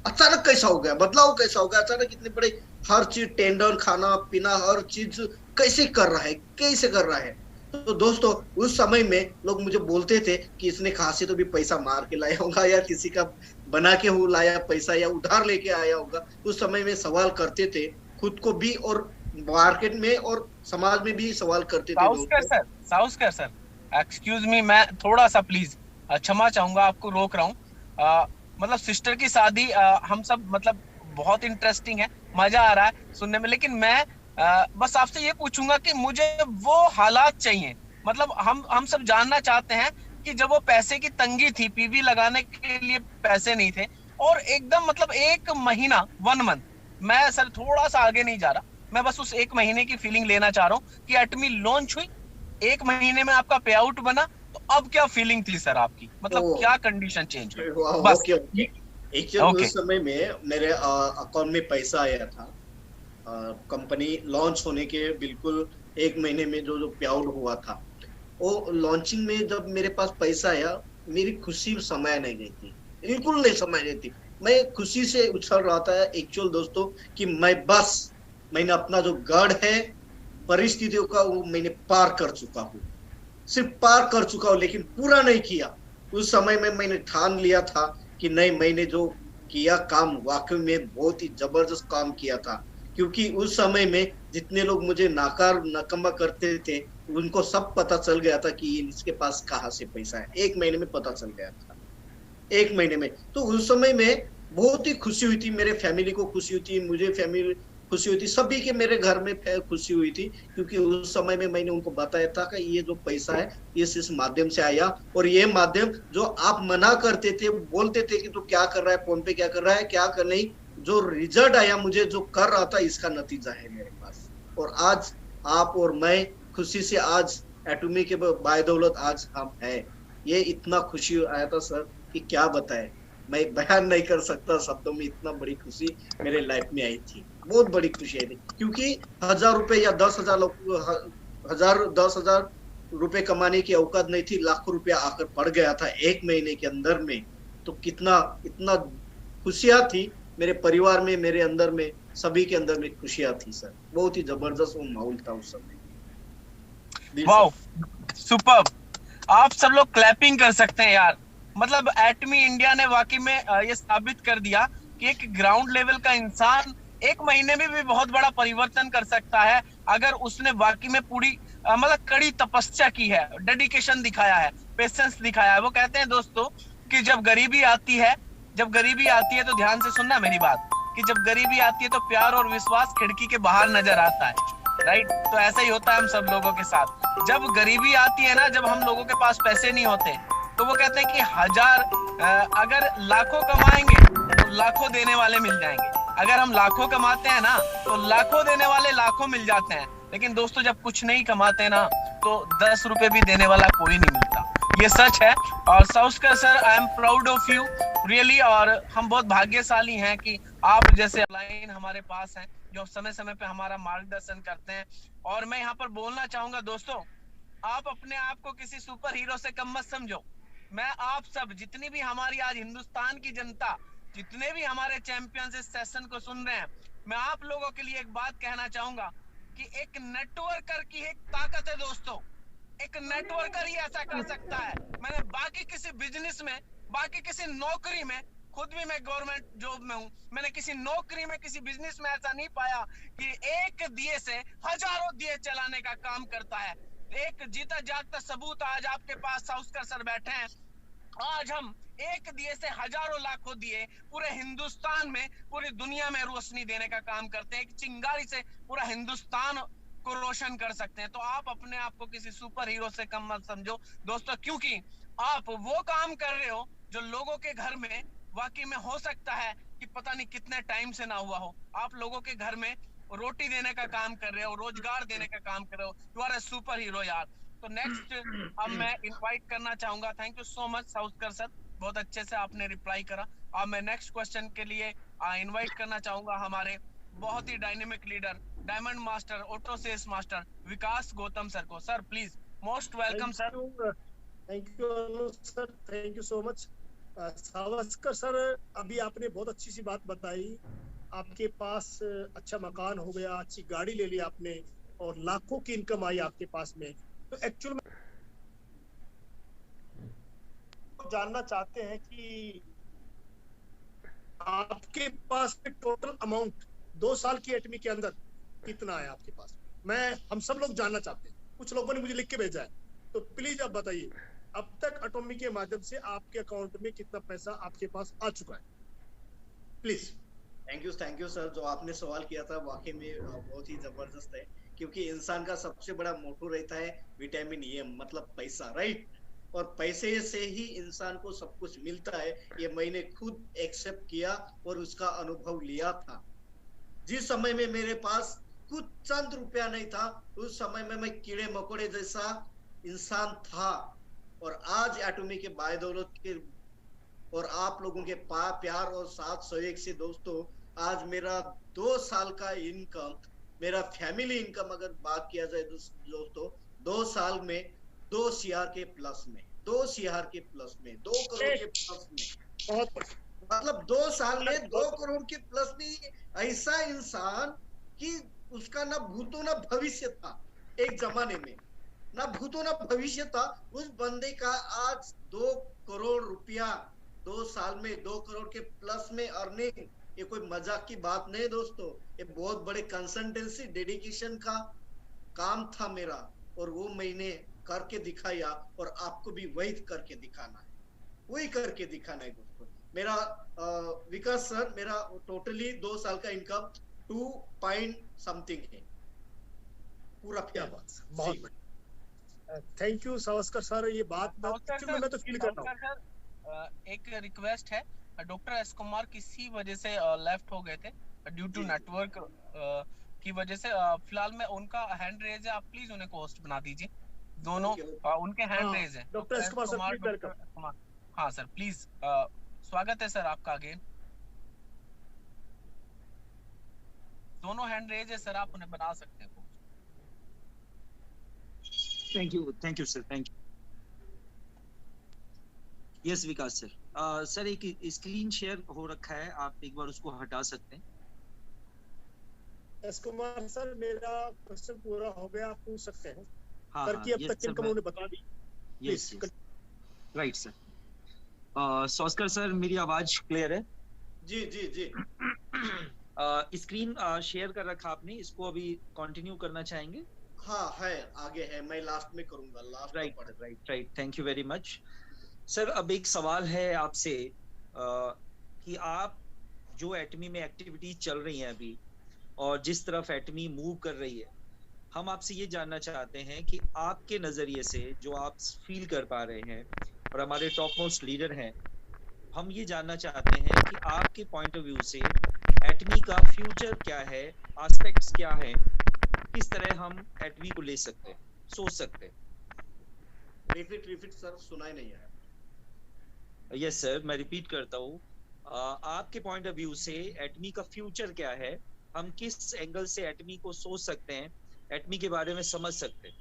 अचानक कैसा हो गया, बदलाव कैसा हो गया अचानक, इतने बड़े हर चीज, टेंडर, खाना पीना, हर चीज कैसे कर रहा है, कैसे कर रहा है। तो दोस्तों उस समय में लोग मुझे बोलते थे कि इसने कहां से तो भी पैसा मार के लाया होगा या किसी का बना के हो लाया पैसा या उधार लेके आया होगा। उस समय में सवाल करते थे, खुद को भी और मार्केट में और समाज में भी सवाल करते थे। साउस्कर सर एक्सक्यूज मी, मैं थोड़ा सा प्लीज क्षमा चाहूंगा, आपको रोक रहा हूँ। मतलब सिस्टर की शादी हम सब मतलब बहुत इंटरेस्टिंग है, मजा आ रहा है सुनने में, लेकिन मैं बस आपसे ये पूछूंगा कि मुझे वो हालात चाहिए, मतलब हम सब जानना चाहते हैं कि जब वो पैसे की तंगी थी, पीवी लगाने के लिए पैसे नहीं थे, और एकदम मतलब 1 महीना 1 मंथ, मैं सर थोड़ा सा आगे नहीं जा रहा, मैं बस उस 1 महीने की फीलिंग लेना चाह रहा हूँ कि एटमी लॉन्च हुई, 1 महीने में आपका पे आउट बना, तो अब क्या फीलिंग थी सर आपकी, मतलब क्या कंडीशन चेंज हुई? बस एक्चुअली उस समय में मेरे अकाउंट में पैसा आया था, कंपनी लॉन्च होने के बिल्कुल 1 महीने में जो पे आउट हुआ था, वो लॉन्चिंग में जब मेरे पास पैसा आया, मेरी खुशी समय नहीं गई थी, बिल्कुल नहीं समय गई थी। मैं खुशी से उछल रहा था एक्चुअल दोस्तों कि मैंने अपना जो गढ़ है परिस्थितियों का वो मैंने पार कर चुका हूँ, सिर्फ पार कर चुका हूँ, लेकिन पूरा नहीं किया। उस समय में मैंने ठान लिया था कि नहीं, मैंने जो किया काम वाकई में बहुत ही जबरदस्त काम किया था, क्योंकि उस समय में जितने लोग मुझे नकम्मा करते थे उनको सब पता चल गया था कि इसके पास कहाँ से पैसा है। 1 महीने में पता चल गया था, 1 महीने में। तो उस समय में बहुत ही खुशी हुई थी, मेरे फैमिली को खुशी हुई थी, मुझे फैमिली खुशी हुई थी, सभी के मेरे घर में खुशी हुई थी, क्योंकि उस समय में मैंने उनको बताया था कि ये जो पैसा है ये इस माध्यम से आया, और ये माध्यम जो आप मना करते थे, बोलते थे कि तू क्या कर रहा है, फोन पे क्या कर रहा है, क्या कर नहीं, जो रिजल्ट आया मुझे जो कर रहा था इसका नतीजा है मेरे पास। और आज आप और मैं खुशी से आज एटमी के बायदौलत आज हम हैं। ये इतना खुशी आया था सर कि क्या बताए, मैं बयान नहीं कर सकता शब्दों में, इतना बड़ी खुशी मेरे लाइफ में आई थी, बहुत बड़ी खुशी आई थी। क्योंकि 1000 रुपए या 10,000 रुपए कमाने की औकात नहीं थी, लाखों रुपया आकर पड़ गया था 1 महीने के अंदर में। तो इतना खुशियां थी मेरे परिवार में, मेरे अंदर में, सभी के अंदर में खुशियां थी सर। बहुत ही जबरदस्त वो माहौल था उस समय। Wow, superb. आप सब लोग क्लैपिंग कर सकते हैं यार। मतलब एटमी इंडिया ने वाकई में ये साबित कर दिया कि एक ग्राउंड लेवल का इंसान 1 महीने में भी बहुत बड़ा परिवर्तन कर सकता है, अगर उसने वाकई में पूरी मतलब कड़ी तपस्या की है, डेडिकेशन दिखाया है, पेशेंस दिखाया है। वो कहते हैं दोस्तों कि जब गरीबी आती है तो ध्यान से सुनना मेरी बात, कि जब गरीबी आती है तो प्यार और विश्वास खिड़की के बाहर नजर आता है, राइट? तो ऐसा ही होता है हम सब लोगों के साथ। जब गरीबी आती है ना, जब हम लोगों के पास पैसे नहीं होते, तो वो कहते हैं कि अगर लाखों कमाएंगे तो लाखों देने वाले मिल जाएंगे, अगर हम लाखों कमाते हैं ना तो लाखों देने वाले लाखों मिल जाते हैं। लेकिन दोस्तों जब कुछ नहीं कमाते ना तो 10 रुपए भी देने वाला कोई नहीं मिलता, ये सच है। और Sauskar sir, I am proud of you really, और हम बहुत भाग्यशाली हैं कि आप जैसे ऑफलाइन हमारे पास हैं, जो समय समय पे हमारा मार्गदर्शन करते हैं। और मैं यहाँ पर बोलना चाहूंगा दोस्तों, आप अपने आप को किसी सुपर हीरो से कम मत समझो। मैं आप सब जितनी भी हमारी आज हिंदुस्तान की जनता, जितने भी हमारे चैंपियंस इस सेशन को सुन रहे हैं, मैं आप लोगों के लिए एक बात कहना चाहूंगा कि एक नेटवर्कर की एक ताकत है दोस्तों। एक नेटवर्कर ही ऐसा कर सकता है। मैंने बाकी किसी बिजनेस में, बाकी किसी नौकरी में, खुद भी मैं गवर्नमेंट जॉब में हूं, मैंने किसी नौकरी में, किसी बिजनेस में ऐसा नहीं पाया कि एक दिए से हजारों दिए चलाने का काम करता है। एक जीता जागता सबूत आज आपके पास साउस्कर सर बैठे हैं। आज हम एक दिए से हजारों लाखों दिए पूरे हिंदुस्तान में, पूरी दुनिया में रोशनी देने का काम करते हैं। एक चिंगारी से पूरा हिंदुस्तान को रोशन कर सकते हैं। तो आप अपने आप को किसी सुपर हीरो से कम मत समझो दोस्तों, क्योंकि आप वो काम कर रहे हो जो लोगों के घर में वाकई में हो सकता है कि पता नहीं कितने टाइम से ना हुआ हो। आप लोगों के घर में रोटी देने का काम कर रहे हो, रोजगार देने का काम कर रहे हो। You are a super hero यार। तो नेक्स्ट अब मैं इनवाइट करना चाहूंगा, thank you so much Sauskar sir, बहुत अच्छे से आपने रिप्लाई करा। अब मैं नेक्स्ट क्वेश्चन के लिए इनवाइट करना चाहूंगा हमारे बहुत ही dynamic leader, diamond master, auto sales master Vikas Gautam sir को। Sir please, most welcome sir. Thank you sir, thank you so much. Savaskar sir, अभी आपने बहुत अच्छी सी बात बताई। आपके पास अच्छा मकान हो गया, अच्छी गाड़ी ले ली आपने, और लाखों की इनकम आई आपके पास में। तो एक्चुअल में जानना चाहते हैं कि आपके पास टोटल अमाउंट 2 साल की एटमी के अंदर कितना है आपके पास? हम सब लोग जानना चाहते हैं, कुछ लोगों ने मुझे लिख के भेजा है, तो प्लीज आप बताइए अब तक एटमी के माध्यम से आपके अकाउंट में कितना पैसा आपके पास आ चुका है, प्लीज। Thank you sir. जो आपने सवाल किया था वाकई में बहुत ही जबरदस्त है, क्योंकि इंसान का सबसे बड़ा मोटो रहता है विटामिन ए, मतलब पैसा, राइट। और पैसे से ही इंसान को सब कुछ मिलता है, ये मैंने खुद एक्सेप्ट किया और उसका अनुभव लिया था। जिस समय में मेरे पास कुछ चंद रुपया नहीं था, उस समय में मैं कीड़े मकोड़े जैसा इंसान था। और आज एटमी के बायदौलत के और आप लोगों के प्यार और साथ सहयोग से दोस्तों, आज मेरा 2 साल का इनकम, मेरा फैमिली इनकम अगर बात किया जाए दोस्तों, 2 साल में 2 CR के प्लस में, 2 CR के प्लस में, 2 करोड़ के प्लस में, मतलब 2 साल में 2 करोड़ के प्लस में। ऐसा इंसान कि उसका ना भूतो ना भविष्य था, एक जमाने में ना भूतो ना भविष्य था, उस बंदे का आज 2 करोड़ रुपया 2 साल में, 2 करोड़ के प्लस में अर्निंग। ये कोई मजाक की बात नहीं दोस्तों, ये बहुत बड़े कंसल्टेंसी डेडिकेशन का काम था मेरा, और वो मैंने करके दिखाया, और आपको भी वही करके दिखाना है, वही करके दिखाना है दोस्तों। मेरा विकास सर, मेरा टोटली 2 साल का इनकम 2 पॉइंट समथिंग है पूरा। क्या बात, बहुत बढ़िया, थैंक यू सावस्कर सर। ये बात मैं तो फील कर रहा हूं। एक रिक्वेस्ट है, डॉक्टर एस कुमार किसी वजह से लेफ्ट हो गए थे ड्यू टू नेटवर्क की वजह से। फिलहाल में उनका हैंड रेज है, आप प्लीज उन्हें को होस्ट बना दीजिए। दोनों उनके हैंड रेज है। डॉक्टर एस कुमार सर, हाँ सर प्लीज, स्वागत है सर आपका अगेन। दोनों हैंड रेज है सर, आप उन्हें बना सकते हैं। Thank you sir, thank you. Yes Vikas sir, sir एक स्क्रीन शेयर हो रखा है, आप एक बार उसको हटा सकते हैं। एस कुमार सर, मेरा क्वेश्चन पूरा हो गया, आप पूछ सकते हैं। हाँ, सर की अब तक इनकम उन्होंने बता दी। Yes right sir. Savaskar sir, मेरी आवाज क्लियर है? जी जी जी। स्क्रीन शेयर कर रखा आपने, इसको अभी कंटिन्यू करना चाहेंगे? हाँ है, आगे है, मैं लास्ट में करूंगा, last. Right, thank you very much sir. अब एक सवाल है आपसे कि आप जो एटमी में एक्टिविटी चल रही हैं अभी, और जिस तरफ एटमी मूव कर रही है, हम आपसे ये जानना चाहते हैं कि आपके नजरिए से जो आप फील कर पा रहे हैं, और हमारे टॉप मोस्ट लीडर हैं, हम ये जानना चाहते हैं कि आपके पॉइंट ऑफ व्यू से एटमी का फ्यूचर क्या है, एस्पेक्ट्स क्या है, किस तरह हम एटमी को ले सकते हैं, सोच सकते हैं। रिपीट सर, सुनाई नहीं आया। यस सर, मैं रिपीट करता हूँ। आपके पॉइंट ऑफ व्यू से एटमी का फ्यूचर क्या है? हम किस एंगल से एटमी को सोच सकते हैं, एटमी के बारे में समझ सकते हैं?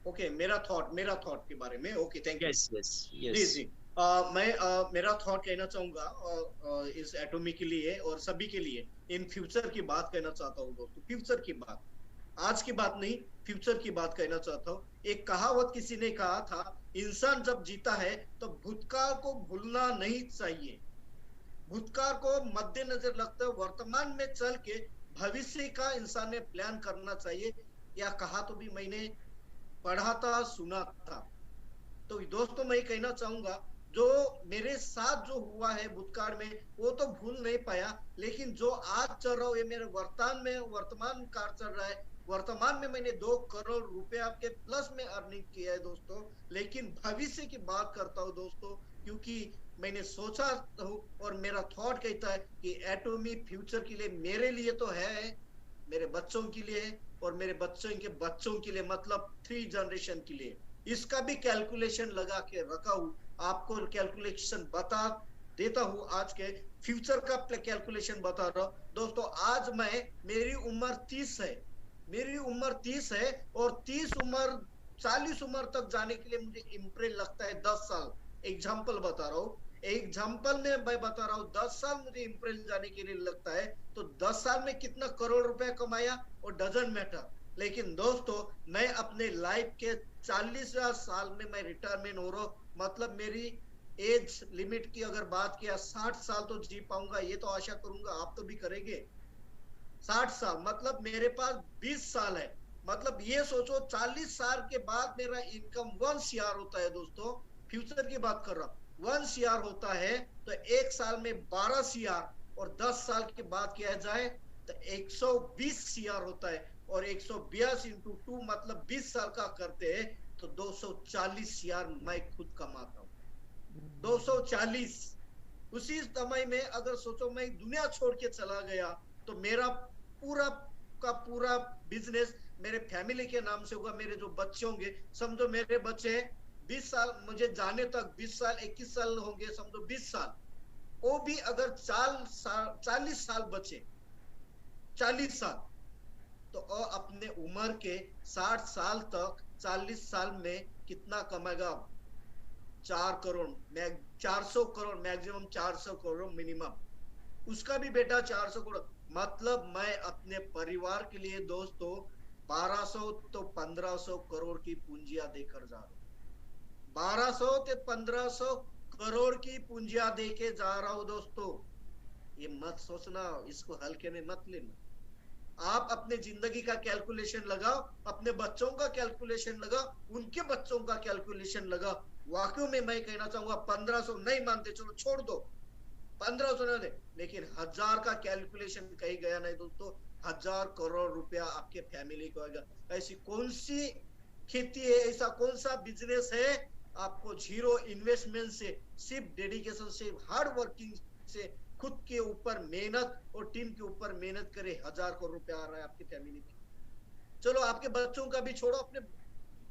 ओके, मेरा थॉट के बारे में। Okay, thank you. Yes yes जी यस। जी। मैं मेरा थॉट कहना चाहूंगा इस एटॉमी के लिए और सभी के लिए। इन फ्यूचर की बात कहना चाहता हूँ दोस्तों, फ्यूचर की बात, आज की बात नहीं, फ्यूचर की बात कहना चाहता हूँ। एक कहावत किसी ने कहा था, इंसान जब जीता है तो भूतकाल को भूलना नहीं चाहिए, भूतकाल को मद्देनजर रखते वर्तमान में चल के भविष्य का इंसान ने प्लान करना चाहिए। या कहा तो भी मैंने पढ़ा था, सुना था। तो दोस्तों मैं कहना चाहूंगा, जो मेरे साथ जो हुआ है भूतकाल में वो तो भूल नहीं पाया, लेकिन जो आज चल रहा है, ये मेरे वर्तमान काल चल रहा है। वर्तमान में मैंने 2 करोड़ रुपया के प्लस में अर्निंग किया है दोस्तों। लेकिन भविष्य की बात करता हूँ दोस्तों, क्योंकि मैंने सोचा हूँ और मेरा थॉट कहता है कि एटॉमी फ्यूचर के लिए, मेरे लिए तो है, मेरे बच्चों के लिए है और मेरे बच्चों के बच्चों के लिए, मतलब 3 जनरेशन के लिए। इसका भी कैलकुलेशन लगा के रखा हूं, आपको कैलकुलेशन बता देता हूं। आज के फ्यूचर का कैलकुलेशन बता रहा हूं दोस्तों। आज मेरी उम्र 30 है, मेरी उम्र 30 है और 40 उम्र तक जाने के लिए मुझे इम्प्रेस लगता है 10 साल। एग्जाम्पल बता रहा हूँ, एग्जाम्पल में मैं बता रहा हूँ, 10 साल मुझे इम्प्रेस जाने के लिए लगता है। तो 10 साल में कितना करोड़ रुपया कमाया और डजंट मैटर। लेकिन दोस्तों मैं अपने लाइफ के 40 साल में मैं रिटायरमेंट हो रहा हूँ, मतलब मेरी एज लिमिट की अगर बात किया 60 साल तो जी पाऊंगा, ये तो आशा करूंगा आप तो भी करेंगे। 60 साल मतलब मेरे पास 20 साल है, मतलब ये सोचो 40 साल के बाद मेरा इनकम 1 CR होता है दोस्तों। फ्यूचर की बात कर रहा हूँ, 1 CR होता है तो एक साल में 12 CR, और 10 साल की बात किया जाए तो 120 CR होता है, और 182 इंटू 2 मतलब 20 साल का करते हैं तो 240 CR मैं खुद कमाता हूँ। 240। उसी समय में अगर सोचो मैं दुनिया छोड़ के चला गया तो मेरा पूरा का पूरा बिजनेस मेरे फैमिली के नाम से होगा। मेरे जो बच्चे होंगे, समझो मेरे बच्चे 20 साल मुझे जाने तक, 20 साल 21 साल होंगे, समझो 20 साल, वो भी अगर 40 साल बचे, 40 साल, तो अपने उम्र के 60 साल तक 40 साल में कितना कमाएगा? 4 करोड़, 400 करोड़ मैक्सिमम, 400 करोड़ मिनिमम। उसका भी बेटा 400 करोड़, मतलब मैं अपने परिवार के लिए दोस्तों 1200 तो 1500 करोड़ की पूंजियां देकर जा रहा हूं। 1200 से 1500 करोड़ की पूंजियां देके जा रहा हूं दोस्तों। ये मत सोचना, इसको हल्के में मत लेना। आप अपने जिंदगी का कैलकुलेशन लगाओ, अपने बच्चों का कैलकुलेशन लगाओ, उनके बच्चों का कैलकुलेशन लगाओ। वाकई में मैं कहना चाहूंगा 1500 नहीं मानते, चलो छोड़ दो, 1500 ना दे, लेकिन 1000 का कैलकुलेशन कहीं गया नहीं दोस्तों। 1000 करोड़ रुपया आपके फैमिली को आएगा। ऐसी कौन सी खेती है, ऐसा कौन सा बिजनेस है आपको जीरो इन्वेस्टमेंट से, सिर्फ डेडिकेशन से, हार्ड वर्किंग से, खुद के ऊपर मेहनत और टीम के ऊपर मेहनत करे 1000 करोड़ रुपया आ रहा है आपकी फैमिली में? चलो आपके बच्चों का भी छोड़ो, अपने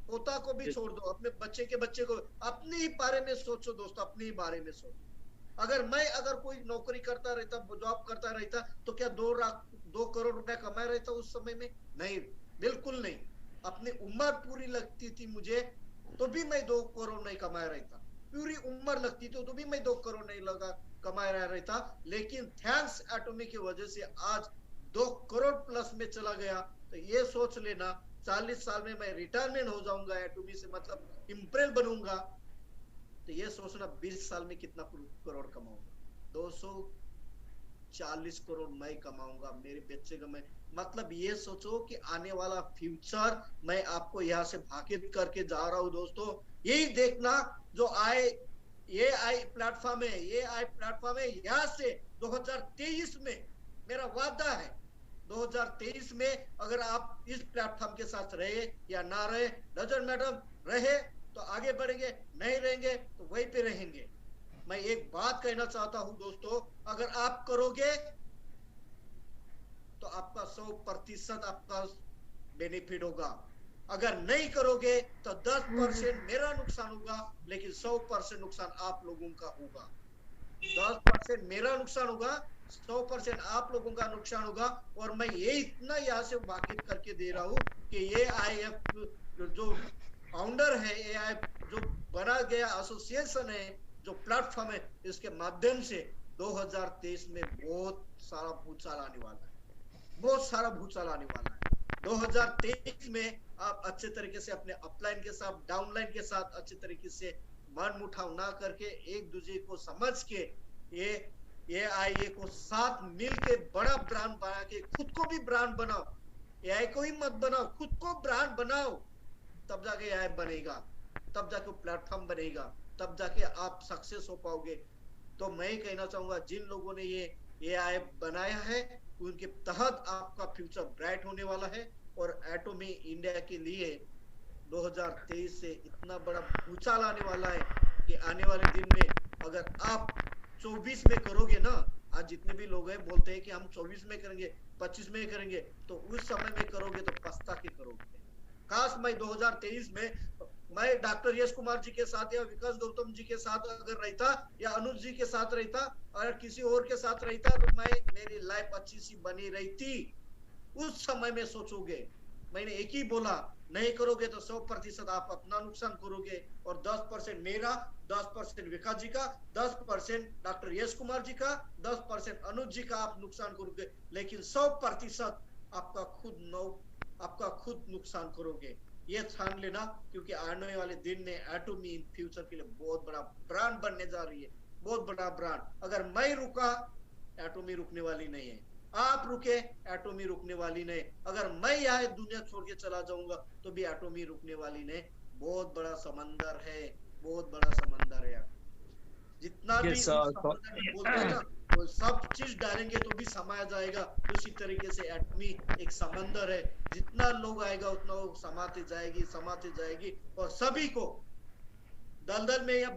पोता को भी छोड़ दो, अपने बच्चे के बच्चे को, अपने ही बारे में सोचो दोस्तों, अपने ही बारे में सोचो। अगर कोई नौकरी करता रहता, जॉब करता रहता, तो क्या 2 करोड़ रुपया कमा रहता उस समय में? नहीं, बिल्कुल नहीं। अपनी उम्र पूरी लगती थी मुझे तो भी मैं 2 करोड़ नहीं कमा रहता, पूरी उम्र लगती थी तो भी मैं 2 करोड़ नहीं कमा रहता। लेकिन थैंक्स एटॉमी की वजह से आज 2 करोड़ प्लस में चला गया। तो ये सोच लेना 40 साल में मैं रिटायरमेंट हो जाऊंगा एटॉमी से, मतलब इम्प्रेस बनूंगा। तो ये सोचना 20 साल में कितना करोड़ कमाऊंगा? 240 करोड़ मैं कमाऊंगा, मेरे बच्चे का मैं, मतलब ये सोचो कि आने वाला फ्यूचर मैं आपको यहाँ से भाकित करके जा रहा हूँ दोस्तों। यही देखना जो ये आई प्लेटफॉर्म है, यहाँ से 2023 में मेरा वादा है, 2023 में अगर आप इस प्लेटफॉर्म के साथ रहे या ना रहे डजंट मैटर, रहे तो आगे बढ़ेंगे, नहीं रहेंगे तो वहीं पे रहेंगे। मैं एक बात कहना चाहता हूं दोस्तों, अगर आप करोगे तो आपका 100% आपका बेनिफिट होगा, अगर नहीं करोगे तो 10% मेरा नुकसान होगा, लेकिन 100% नुकसान आप लोगों का होगा। 10% मेरा नुकसान होगा, 100% आप लोगों का नुकसान होगा। और मैं ये इतना यहाँ से वाकिफ करके दे रहा हूँ कि ये AIF जो फाउंडर है, AI जो बना गया एसोसिएशन है, जो प्लेटफॉर्म है, इसके माध्यम से 2023 में बहुत सारा भूचाल आने वाला है, बहुत सारा भूचाल आने वाला है। 2023 में आप अच्छे तरीके से अपने अपलाइन के साथ, डाउनलाइन के साथ अच्छे तरीके से मन मुठाव ना करके एक दूसरे को समझ के ये AI को साथ मिल के बड़ा ब्रांड बना के खुद को भी ब्रांड बनाओ। AI को ही मत बनाओ, खुद को ब्रांड बनाओ, तब जाके AI बनेगा, तब जाके प्लेटफॉर्म बनेगा, तब जाके आप सक्सेस हो पाओगे। तो मैं ही कहना चाहूंगा, जिन लोगों ने ये AI बनाया है उनके तहत आपका फ्यूचर ब्राइट होने वाला है। और एटोमी इंडिया के लिए 2023 से इतना बड़ा भूचाल आने वाला है कि आने वाले दिन में अगर आप 24 में करोगे ना, आज जितने भी लोग हैं बोलते हैं कि हम 24 में करेंगे, 25 में करेंगे, तो उस समय में करोगे तो पछता के करोगे। काश मैं 2023 में मैं डॉक्टर यश कुमार जी के साथ या विकास गौतम जी के साथ अगर रहता या अनुज जी के साथ रहता, अगर किसी और के साथ रहता, तो मेरी लाइफ अच्छी सी बनी रहती। उस समय में सोचोगे, मैंने एक ही बोला, नहीं करोगे तो 100% आप अपना नुकसान करोगे। और 10% मेरा, 10% विकास जी का, 10% डॉक्टर यश कुमार जी का, 10% अनुज जी का आप नुकसान करोगे, लेकिन 100% आपका खुद नुकसान करोगे। ये ठान लेना, क्योंकि आने वाले दिन में एटोमी इन फ्यूचर के लिए बहुत बड़ा ब्रांड बनने जा रही है, बहुत बड़ा ब्रांड। अगर मैं रुका, एटोमी रुकने वाली नहीं है। आप रुके, एटोमी रुकने वाली नहीं। अगर मैं यहाँ दुनिया छोड़ के चला जाऊंगा तो भी एटोमी रुकने वाली नहीं। बहुत बड़ा समंदर है, बहुत बड़ा समंदर है। जितना भी समंदर में बोलते हैं ना, वो सब चीज डालेंगे तो भी समाया जाएगा। उसी तरीके से एटमी एक समंदर है, जितना लोग आएगा उतना वो समाते जाएगी और सभी को दलदल में या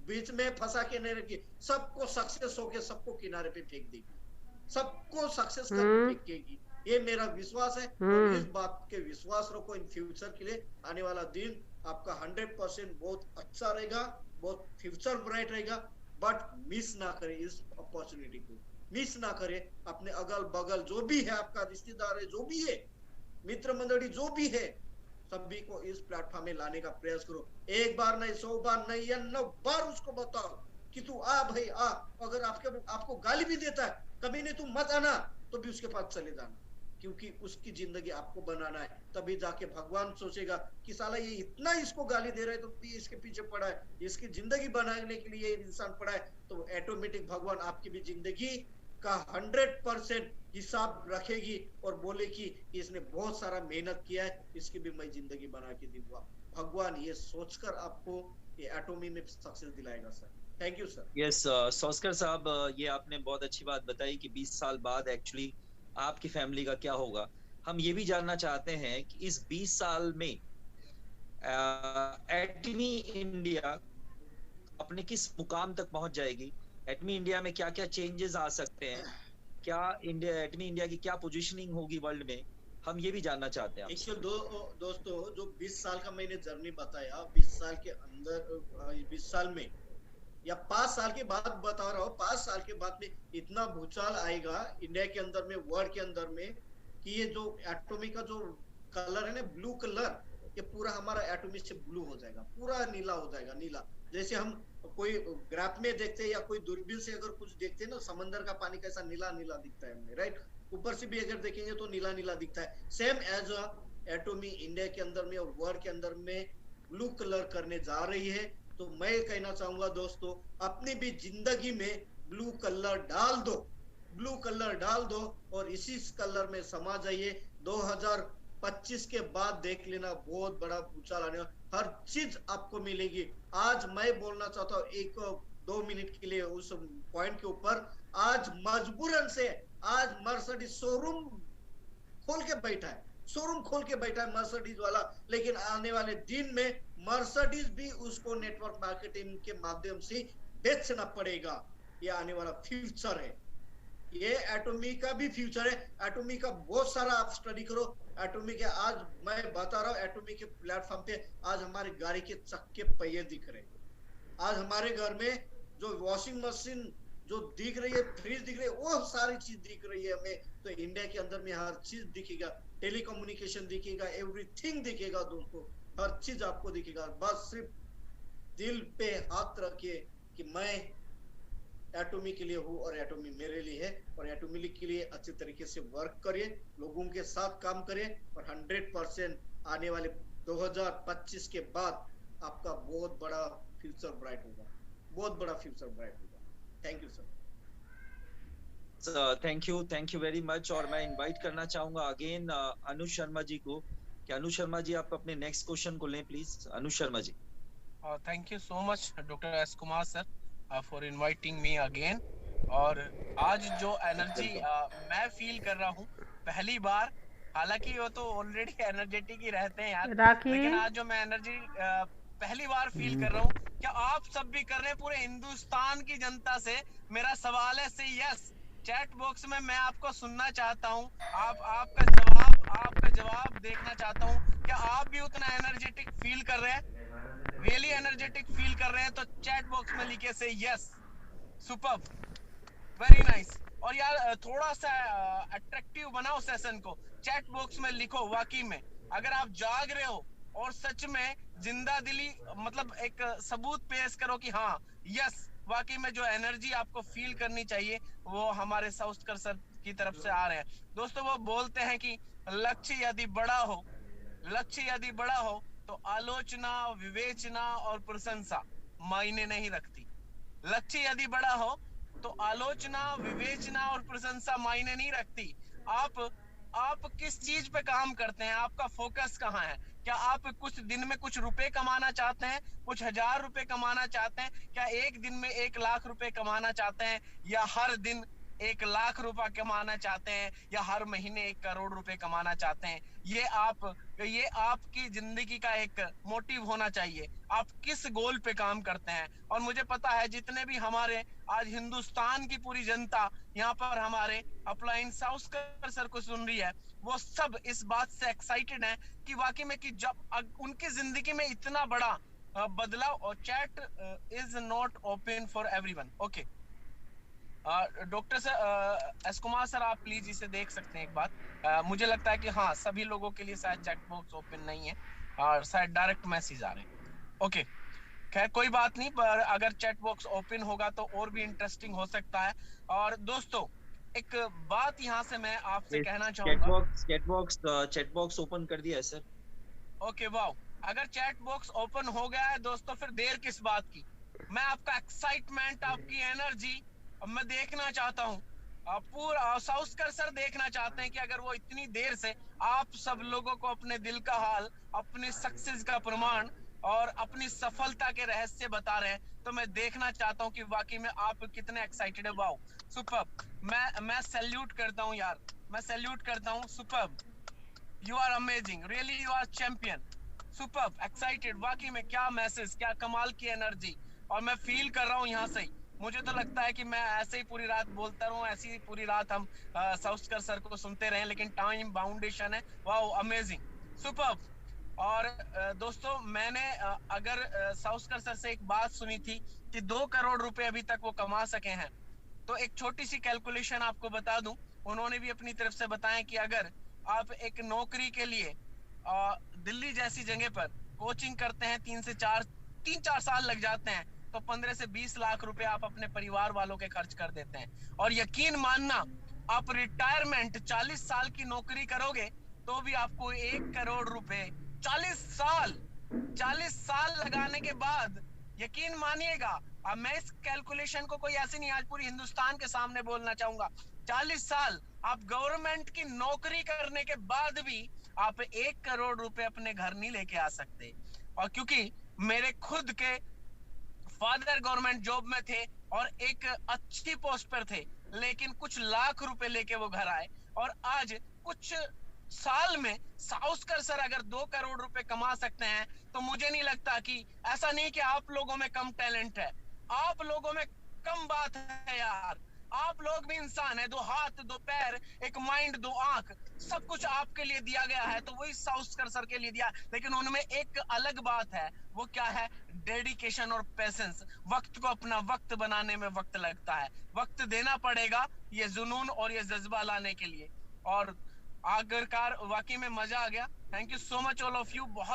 बीच में फंसा के नहीं रखी, सबको सक्सेस होके सबको किनारे पे फेंक देगी, सबको सक्सेस करके फेंकेगी। ये मेरा विश्वास है। और इस बात के विश्वास रखो, इन फ्यूचर के लिए आने वाला दिन आपका 100% बहुत अच्छा रहेगा, बहुत फ्यूचर ब्राइट रहेगा। बट मिस ना करे, इस अपॉर्चुनिटी को मिस ना करे। अपने अगल बगल जो भी है, आपका रिश्तेदार है, जो भी है, मित्र मंडली जो भी है, सभी को इस प्लेटफॉर्म में लाने का प्रयास करो। एक बार नहीं, 100 बार नहीं, या 9 बार उसको बताओ कि तू आ भाई आ। अगर आपको गाली भी देता है, कभी नहीं तू मत आना, तो भी उसके पास चले जाना, क्योंकि उसकी जिंदगी आपको बनाना है। तभी जाके भगवान सोचेगा कि साला ये इतना इसको गाली दे रहा है, तो भी इसके पीछे पड़ा है, इसकी जिंदगी बनाने के लिए इंसान पड़ा है। तो ऑटोमेटिक भगवान आपकी भी जिंदगी का 100% हिसाब रखेगी और बोलेगी कि इसने बहुत सारा मेहनत किया है, इसकी भी मैं जिंदगी बना के दूंगा। भगवान ये सोचकर आपको ये एटोमी में सक्सेस दिलाएगा सर। Thank you sir. Yes Sauskar sahab, ये आपने बहुत अच्छी बात बताई कि 20 साल बाद एक्चुअली आपकी फैमिली का क्या होगा। हम ये भी जानना चाहते हैं कि इस 20 साल में एटमी इंडिया अपने किस मुकाम तक पहुंच जाएगी, एटमी इंडिया में क्या क्या चेंजेस आ सकते हैं, क्या एटमी इंडिया की क्या पोजीशनिंग होगी वर्ल्ड में, हम ये भी जानना चाहते हैं। एक्चुअल दोस्तों, जो 20 साल का मैंने जर्नी बताया, 20 साल के अंदर, 20 साल में या 5 साल के बाद बता रहा हूँ, 5 साल के बाद में इतना भूचाल आएगा इंडिया के अंदर में, वर्ल्ड के अंदर में, कि ये जो एटोमी का जो कलर है ना, ब्लू कलर, ये पूरा हमारा एटोमी से ब्लू हो जाएगा, पूरा नीला हो जाएगा। नीला जैसे हम कोई ग्राफ में देखते हैं या कोई दूरबीन से अगर कुछ देखते हैं ना, समंदर का पानी कैसा नीला नीला दिखता है हमें, राइट? ऊपर से भी अगर देखेंगे तो नीला नीला दिखता है। सेम एज एटोमी इंडिया के अंदर में और वर्ल्ड के अंदर में ब्लू कलर करने जा रही है। तो मैं कहना चाहूंगा दोस्तों, अपनी भी जिंदगी में ब्लू कलर डाल दो, ब्लू कलर डाल दो और इसी कलर में समा जाइए। 2025 के बाद देख लेना, बहुत बड़ा भूचाल आने, हर चीज आपको मिलेगी। आज मैं बोलना चाहता हूँ 1-2 मिनट के लिए उस पॉइंट के ऊपर। आज मजबूरन से आज मर्सिडीज शोरूम खोल के बैठा है, मर्सिडीज वाला, लेकिन आने वाले दिन में मर्सिडीज भी उसको नेटवर्क मार्केटिंग के माध्यम से बेचना पड़ेगा। ये आने वाला फ्यूचर है, ये एटोमी का भी फ्यूचर है। एटोमी का बहुत सारा आप स्टडी करो। एटोमी के आज मैं बता रहा हूँ, एटोमी के प्लेटफॉर्म पे आज हमारी गाड़ी के चक्के पहिए दिख रहे, आज हमारे घर में जो वॉशिंग मशीन जो दिख रही है, फ्रिज दिख रही है, वो सारी चीज दिख रही है हमें। तो इंडिया के अंदर में हर चीज दिखेगा, टेलीकम्युनिकेशन दिखेगा, एवरीथिंग दिखेगा दोस्तों, हर चीज आपको दिखेगा। बस सिर्फ दिल पे हाथ रखिए कि मैं एटोमी के लिए हूँ और एटोमी मेरे लिए है, और एटोमी के लिए अच्छे तरीके से वर्क करिए, लोगों के साथ काम करिए, और 100% आने वाले 2025 के बाद आपका बहुत बड़ा फ्यूचर ब्राइट होगा, बहुत बड़ा फ्यूचर ब्राइट होगा। Thank you sir. Thank you very much. और मैं इनवाइट करना चाहूंगा अगेन अनु शर्मा जी को, कि अनु शर्मा जी आप अपने नेक्स्ट क्वेश्चन को लें please. Anu Sharma ji. Thank you so much doctor S Kumar sir for inviting me again. और आज जो एनर्जी मैं फील कर रहा हूँ पहली बार, हालांकि वो तो ऑलरेडी एनर्जेटिक ही रहते हैं यार, लेकिन आज जो मैं एनर्जी पहली बार फील कर रहा हूँ, क्या आप सब भी कर रहे हैं? पूरे हिंदुस्तान की जनता से मेरा सवाल है, से यस चैट बॉक्स में मैं आपको सुनना चाहता हूँ, आपका जवाब देखना चाहता हूँ। क्या आप भी उतना एनर्जेटिक फील कर रहे हैं? रियली एनर्जेटिक फील कर रहे हैं तो चैट बॉक्स में लिखे से यस। Superb, very nice. और यार थोड़ा सा अट्रैक्टिव बनाओ सेशन को, चैट बॉक्स में लिखो वाकई में अगर आप जाग रहे हो, और सच में जिंदा दिली मतलब एक सबूत पेश करो कि हाँ यस वाकई में जो एनर्जी आपको फील करनी चाहिए वो हमारे साउस्कर सर की तरफ से आ रहे हैं। दोस्तों वो बोलते हैं कि लक्ष्य यदि बड़ा हो तो आलोचना, विवेचना और प्रशंसा मायने नहीं रखती। लक्ष्य यदि बड़ा हो तो आलोचना, विवेचना और प्रशंसा मायने नहीं रखती। आप किस चीज पे काम करते हैं, आपका फोकस कहाँ है? क्या आप कुछ दिन में कुछ रुपए कमाना चाहते हैं, कुछ 1000 रुपए कमाना चाहते हैं? क्या एक दिन में 1 लाख रुपए कमाना चाहते हैं, या हर दिन 1 लाख रुपए कमाना चाहते हैं, या हर महीने 1 करोड़ रुपए कमाना चाहते हैं? ये आपकी जिंदगी का एक मोटिव होना चाहिए, आप किस गोल पे काम करते हैं। और मुझे पता है जितने भी हमारे आज हिंदुस्तान की पूरी जनता यहाँ पर हमारे अपलाइन साउस्कर सर को सुन रही है, वो सब इस बात से एक्साइटेड हैं कि वाकई में कि जब उनकी जिंदगी में इतना बड़ा बदलाव। और chat is not open for everyone. Okay doctor sir S Kumar sir, आप प्लीज इसे देख सकते हैं एक बार। मुझे लगता है कि हाँ सभी लोगों के लिए शायद चैट बॉक्स ओपन नहीं है और शायद डायरेक्ट मैसेज आ रहे हैं। ओके खैर कोई बात नहीं, पर अगर चैट बॉक्स ओपन होगा तो और भी इंटरेस्टिंग हो सकता है। और दोस्तों एक बात यहाँ से मैं आपसे कहना चाहूंगा, चैट बॉक्स ओपन कर दिया है सर। ओके वाओ, अगर चैट बॉक्स ओपन हो गया है दोस्तों फिर देर किस बात की। मैं आपका एक्साइटमेंट, आपकी एनर्जी मैं देखना चाहता हूँ, पूरा साउस्कर सर देखना चाहते हैं कि अगर वो इतनी देर से आप सब लोगों को अपने दिल का हाल, अपनी सक्सेस का प्रमाण और अपनी सफलता के रहस्य बता रहे हैं, तो मैं देखना चाहता हूँ कि वाकई में आप कितने एक्साइटेड है। वाओ सुपर्ब, मैं सैल्यूट करता हूँ यार, मैं सैल्यूट करता हूँ। Superb, you are amazing, really you are champion. Superb, excited, वाकई में क्या मैसेज, क्या कमाल की एनर्जी। और मैं फील कर रहा हूँ यहाँ से ही, मुझे तो लगता है कि मैं ऐसे ही पूरी रात बोलता रहूं, ऐसी ही पूरी रात हम साउस्कर सर को सुनते रहें, लेकिन टाइम बाउंडेशन है। Wow amazing, superb. और दोस्तों मैंने अगर साउस्कर सर से एक बात सुनी थी कि 2 करोड़ रुपए अभी तक वो कमा सके हैं, तो एक छोटी सी कैलकुलेशन आपको बता दूं, उन्होंने भी अपनी तरफ से बताया कि अगर आप एक नौकरी के लिए दिल्ली जैसी जगह पर कोचिंग करते हैं, 3-4 साल लग जाते हैं, तो 15 से 20 लाख रुपए आप अपने परिवार वालों के खर्च कर देते हैं। और यकीन मानना, आप रिटायरमेंट 40 साल की नौकरी करोगे तो भी आपको 1 करोड़ रुपए 40 साल लगाने के बाद, यकीन मानिएगा। अब मैं इस कैलकुलेशन को कोई ऐसे नहीं आज पूरी हिंदुस्तान के सामने बोलना चाहूंगा, 40 साल आप गवर्नमेंट की नौकरी करने के बाद भी आप 1 करोड़ रुपए अपने घर नहीं लेके आ सकते। और क्योंकि मेरे खुद के फादर गवर्नमेंट जॉब में थे और एक अच्छी पोस्ट पर थे, लेकिन कुछ लाख रुपए लेके वो घर आए, और आज कुछ साल में साउस्कर सर अगर 2 करोड़ रुपए कमा सकते हैं, तो मुझे नहीं लगता कि ऐसा नहीं कि आप लोगों में कम टैलेंट है, आप लोगों में कम बात है यार। आप लोग भी इंसान है, 2 हाथ 2 पैर, एक माइंड, 2 आंख, सब कुछ आपके लिए दिया गया है, तो वही साउस्कर सर के लिए दिया। लेकिन उनमें एक अलग बात है, वो क्या है? डेडिकेशन और पेशेंस। वक्त को अपना वक्त बनाने में वक्त लगता है, वक्त देना पड़ेगा ये जुनून और ये जज्बा लाने के लिए। और आखिरकार वाकई में मजा आ गया। Thank you so much all of you. बहुत